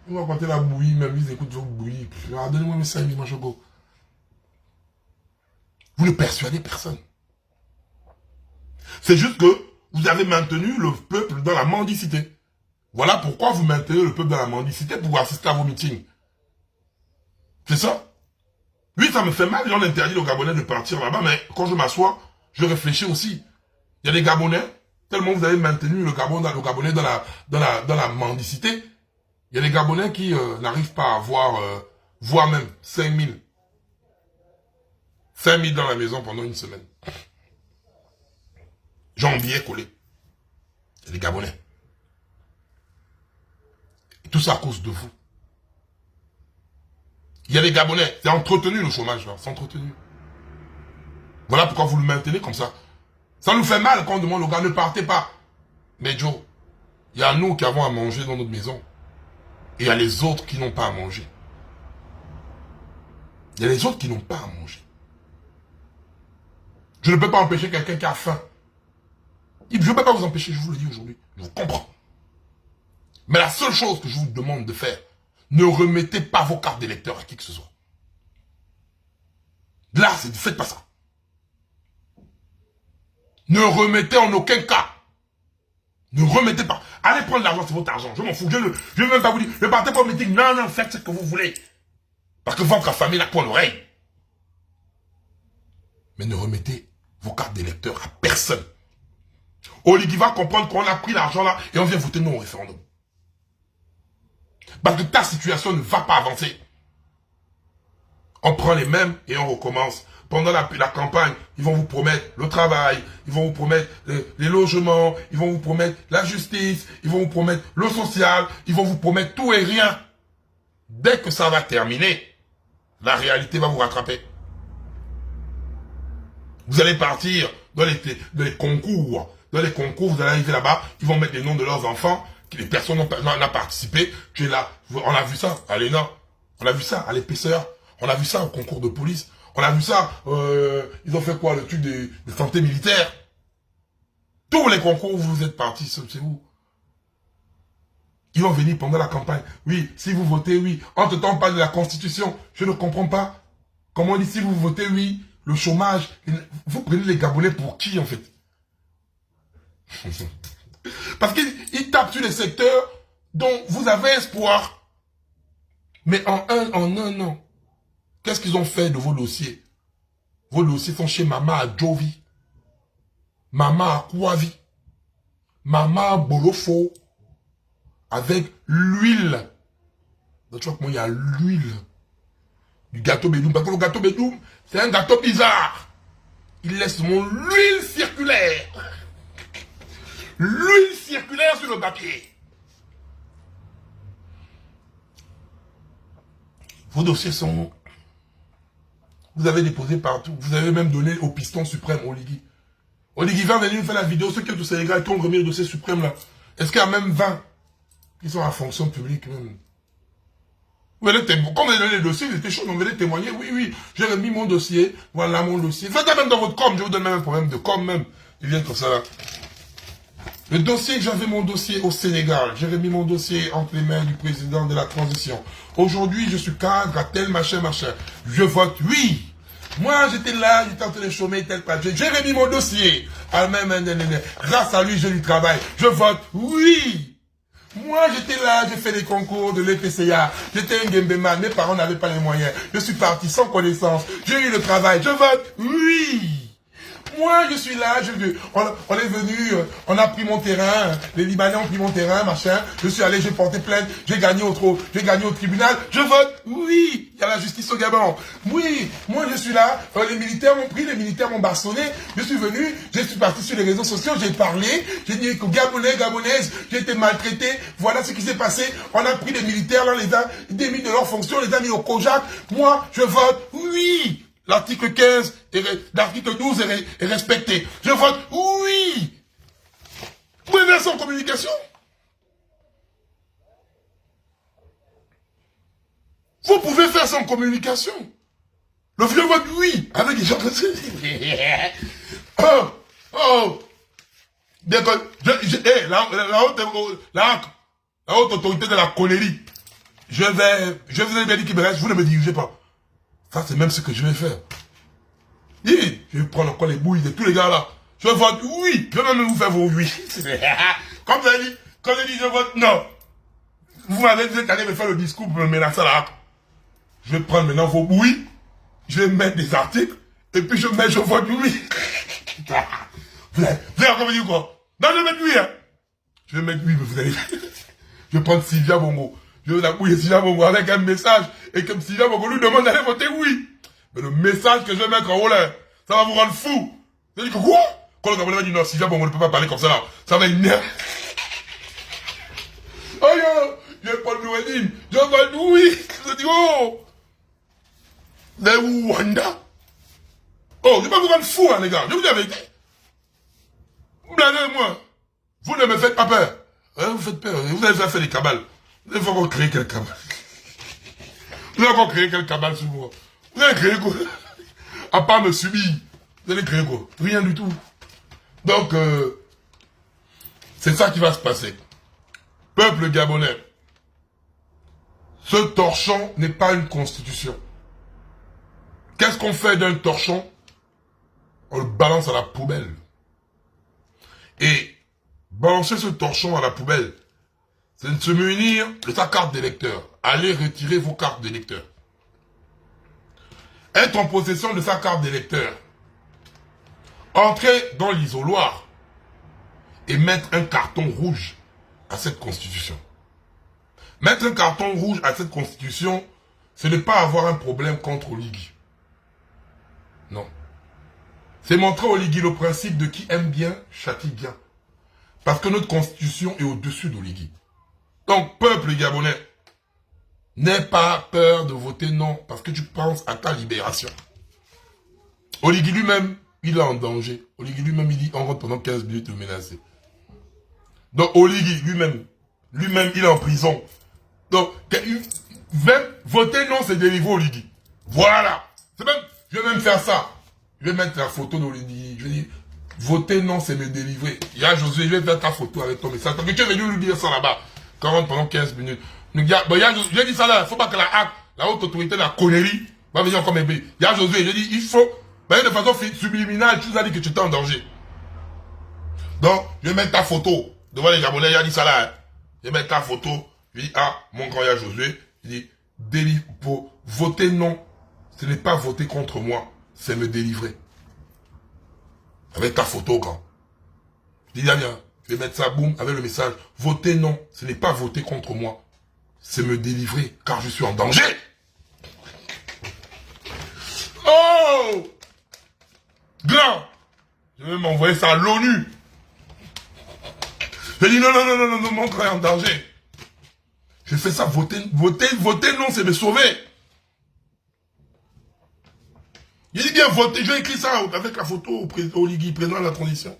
Vous racontez la bouillie, même ils écoutent votre bouillie. Ah, donnez-moi mes 5000, moi je go. Vous ne persuadez personne. C'est juste que vous avez maintenu le peuple dans la mendicité. Voilà pourquoi vous maintenez le peuple dans la mendicité pour assister à vos meetings. C'est ça. Oui, ça me fait mal, on interdit aux Gabonais de partir là-bas, mais quand je m'assois, je réfléchis aussi. Il y a des Gabonais, tellement vous avez maintenu le Gabonais dans la mendicité, il y a des Gabonais qui n'arrivent pas à avoir, voire même 5000. 5000 dans la maison pendant une semaine. J'ai un billet collé. Il y a des Gabonais. Et tout ça à cause de vous. Il y a des Gabonais. C'est entretenu le chômage là. C'est entretenu. Voilà pourquoi vous le maintenez comme ça. Ça nous fait mal quand on demande aux gars ne partez pas. Mais Joe, il y a nous qui avons à manger dans notre maison. Et il y a les autres qui n'ont pas à manger. Il y a les autres qui n'ont pas à manger. Je ne peux pas empêcher quelqu'un qui a faim. Je ne peux pas vous empêcher, je vous le dis aujourd'hui. Je vous comprends. Mais la seule chose que je vous demande de faire, ne remettez pas vos cartes d'électeur à qui que ce soit. Là, faites pas ça. Ne remettez en aucun cas. Ne remettez pas. Allez prendre l'argent, c'est votre argent. Je m'en fous. Je ne vais même pas vous dire. Ne partez pas au meeting. Non, non, faites ce que vous voulez. Parce que votre famille n'a pas l'oreille. Mais ne remettez vos cartes d'électeurs à personne. Oligui va comprendre qu'on a pris l'argent là et on vient voter non au référendum. Parce que ta situation ne va pas avancer. On prend les mêmes et on recommence. Pendant la campagne, ils vont vous promettre le travail, ils vont vous promettre les logements, ils vont vous promettre la justice, ils vont vous promettre le social, ils vont vous promettre tout et rien. Dès que ça va terminer, la réalité va vous rattraper. Vous allez partir dans les concours. Dans les concours, vous allez arriver là-bas, ils vont mettre les noms de leurs enfants, que les personnes n'ont participé. Tu es là. On a vu ça à l'ENA. On a vu ça à l'épaisseur. On a vu ça au concours de police. On a vu ça, ils ont fait quoi, le truc de santé militaire. Tous les concours où vous êtes partis, c'est où? Ils vont venir pendant la campagne. Oui, si vous votez, oui. Entre-temps, on parle de la Constitution. Je ne comprends pas. Comment on dit, si vous votez, oui, le chômage. Vous prenez les Gabonais pour qui, en fait? Parce qu'ils tapent sur les secteurs dont vous avez espoir. Mais en un an, qu'est-ce qu'ils ont fait de vos dossiers? Vos dossiers sont chez Maman à Jovi, Maman à Kouavi, Maman à Bolofo, avec l'huile. Donc, tu vois comment il y a l'huile du gâteau Bédoum. Parce que le gâteau Bédoum, c'est un gâteau bizarre. Il laisse l'huile circulaire. L'huile circulaire sur le papier. Vos dossiers sont... Vous avez déposé partout. Vous avez même donné au piston suprême, Oligui. Oligui va venir faire la vidéo. Ceux qui sont au Sénégal, qui ont remis le dossier suprême là. Est-ce qu'il y a même 20 qui sont à fonction publique même? Vous allez témoigner. Quand vous avez donné le dossier, vous étiez chaud, vous allez témoigner. Oui, oui, j'ai remis mon dossier. Voilà mon dossier. Faites-le même dans votre com. Je vous donne même un problème de com même. Il vient comme ça là. Le dossier, j'avais mon dossier au Sénégal. J'ai remis mon dossier entre les mains du président de la transition. Aujourd'hui, je suis cadre à tel machin, machin. Je vote oui. Moi, j'étais là, j'étais en train de chômer, tel pas. J'ai remis mon dossier. Grâce à lui, j'ai du travail. Je vote oui. Moi, j'étais là, j'ai fait des concours de l'EPCA. J'étais un Gembéman, mes parents n'avaient pas les moyens. Je suis parti sans connaissance. J'ai eu le travail. Je vote oui. Moi, je suis là, on est venu, on a pris mon terrain, les Libanais ont pris mon terrain, machin. Je suis allé, j'ai porté plainte, j'ai gagné au tribunal. Je vote, oui, il y a la justice au Gabon. Oui, moi je suis là, les militaires m'ont pris, les militaires m'ont bastonné. Je suis venu, je suis parti sur les réseaux sociaux, j'ai parlé, j'ai dit que Gabonais, Gabonaises, j'ai été maltraité. Voilà ce qui s'est passé. On a pris les militaires, là, les a démis de leurs fonctions, les a mis au Kojak. Moi, je vote, oui. L'article 15, l'article 12 est respecté. Je vote oui. Vous pouvez faire ça en communication. Vous pouvez faire ça en communication. Le vieux vote oui. Avec les gens comme ça. La haute autorité de la connerie. Je vous ai bien dit qu'il me reste, vous ne me dirigez pas. Ça, c'est même ce que je vais faire. Oui, je vais prendre encore les bouilles de tous les gars là. Je vote oui. Je vais même vous faire vos oui. Comme vous avez dit, quand je dis je vote non. Vous êtes allé me faire le discours pour me menacer là. Je vais prendre maintenant vos oui. Je vais mettre des articles. Et puis je vote oui. Vous allez encore me dire quoi? Non, je vais mettre oui. Hein. Je vais mettre oui, mais vous allez... Je vais prendre Sylvia Bongo. Je vais l'appuyer Sylvia Bongo avec un message. Et comme Sylvia Bongo lui demande d'aller voter oui. Mais le message que je vais mettre en haut là, ça va vous rendre fou. Vous allez dire que quoi? Quand le Gabonais va dire non, Sylvia Bongo ne peut pas parler comme ça là. Ça va énerver. Oh yo, je vais prendre Noureddine. Je vote oui. Je dis oh. Vous allez où Wanda? Oh, je vais pas vous rendre fou hein les gars. Je vous dis la vérité. Blaguez-moi. Vous ne me faites pas peur. Hein, vous faites peur. Vous avez fait des cabales. Vous avez encore créé quel cabale? Vous avez encore créé quel cabale sur moi? Vous avez créé quoi? À part me subir. Vous allez créer quoi? Rien du tout. Donc, c'est ça qui va se passer. Peuple gabonais. Ce torchon n'est pas une constitution. Qu'est-ce qu'on fait d'un torchon? On le balance à la poubelle. Et balancer ce torchon à la poubelle, c'est de se munir de sa carte d'électeur. Allez retirer vos cartes d'électeur. Être en possession de sa carte d'électeur. Entrer dans l'isoloir et mettre un carton rouge à cette constitution. Mettre un carton rouge à cette constitution, ce n'est pas avoir un problème contre Oligui. Non. C'est montrer à Oligui le principe de qui aime bien, châtie bien. Parce que notre constitution est au-dessus d'Oligui. Donc, peuple gabonais, n'aie pas peur de voter non, parce que tu penses à ta libération. Oligui lui-même, il est en danger. Oligui lui-même, il dit, on rentre pendant 15 minutes le menacer. Donc, Oligui lui-même, il est en prison. Donc, voter non, c'est délivrer Oligui. Voilà. C'est même, je vais même faire ça. Je vais mettre la photo d'Oligui. Je vais dire, voter non, c'est me délivrer. Il y a Josué, je vais faire ta photo avec ton message. Parce que tu es venu lui dire ça là-bas. 40 pendant 15 minutes. Je dis ça là, il ne faut pas que la haute autorité de la connerie va venir comme épée. Il y a Josué, je dis, il faut, de façon subliminale, tu nous as dit que tu étais en danger. Donc, je vais mettre ta photo devant les Gabonais, il a dit ça là. Je vais mettre ta photo, je dis, ah, mon grand ya Josué, je dis, délivre, pour voter non, ce n'est pas voter contre moi, c'est me délivrer. Avec ta photo, quand. Je dis, viens, je vais mettre ça, boum, avec le message, voter non, ce n'est pas voter contre moi, c'est me délivrer, car je suis en danger. Oh! Grand! Je vais m'envoyer ça à l'ONU. Je dis non, mon grand est en danger. Je fais ça, voter non, c'est me sauver. Il dit bien voter, je vais écrire ça avec la photo au président Oligui, président de la transition.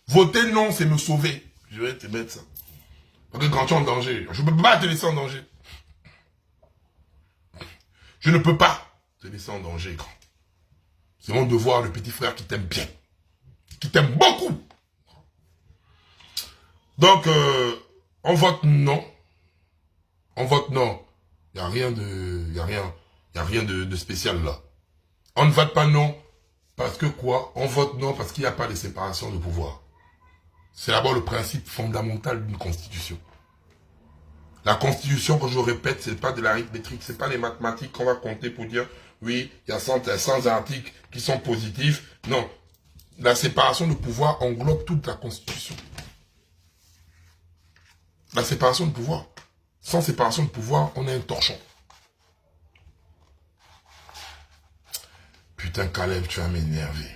Voter non, c'est me sauver. Je vais te mettre ça. Parce que quand tu es en danger, je ne peux pas te laisser en danger. Je ne peux pas te laisser en danger, grand. C'est mon devoir, le petit frère qui t'aime bien. Qui t'aime beaucoup. Donc, on vote non. On vote non. Il n'y a rien de spécial là. On ne vote pas non. Parce que quoi? On vote non parce qu'il n'y a pas de séparation de pouvoir. C'est d'abord le principe fondamental d'une constitution. La constitution, quand je répète, c'est pas de l'arithmétique, c'est pas les mathématiques qu'on va compter pour dire, oui, il y a 100 articles qui sont positifs. Non. La séparation de pouvoir englobe toute la constitution. La séparation de pouvoir. Sans séparation de pouvoir, on est un torchon. Putain, Caleb, tu vas m'énerver.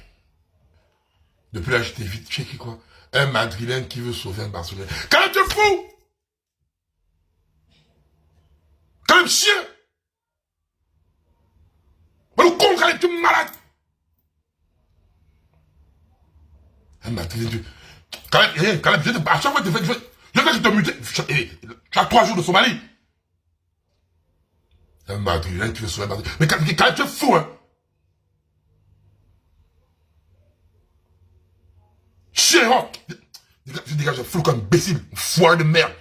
Depuis là, je t'évite. Tu sais quoi? Un Madrilène qui veut sauver un Barcelonais. Caleb, tu es fou! Caleb, chien! Le con, Caleb, tu es malade! Un Madrilène, Caleb, à chaque fois que tu fais, je vais te muter. Tu as 3 jours de Somalie. Un Madrilène qui veut sauver un Madrilène. Mais Caleb, tu es fou, hein? Chien, oh! Je dégage, je fous comme imbécile, foire de merde.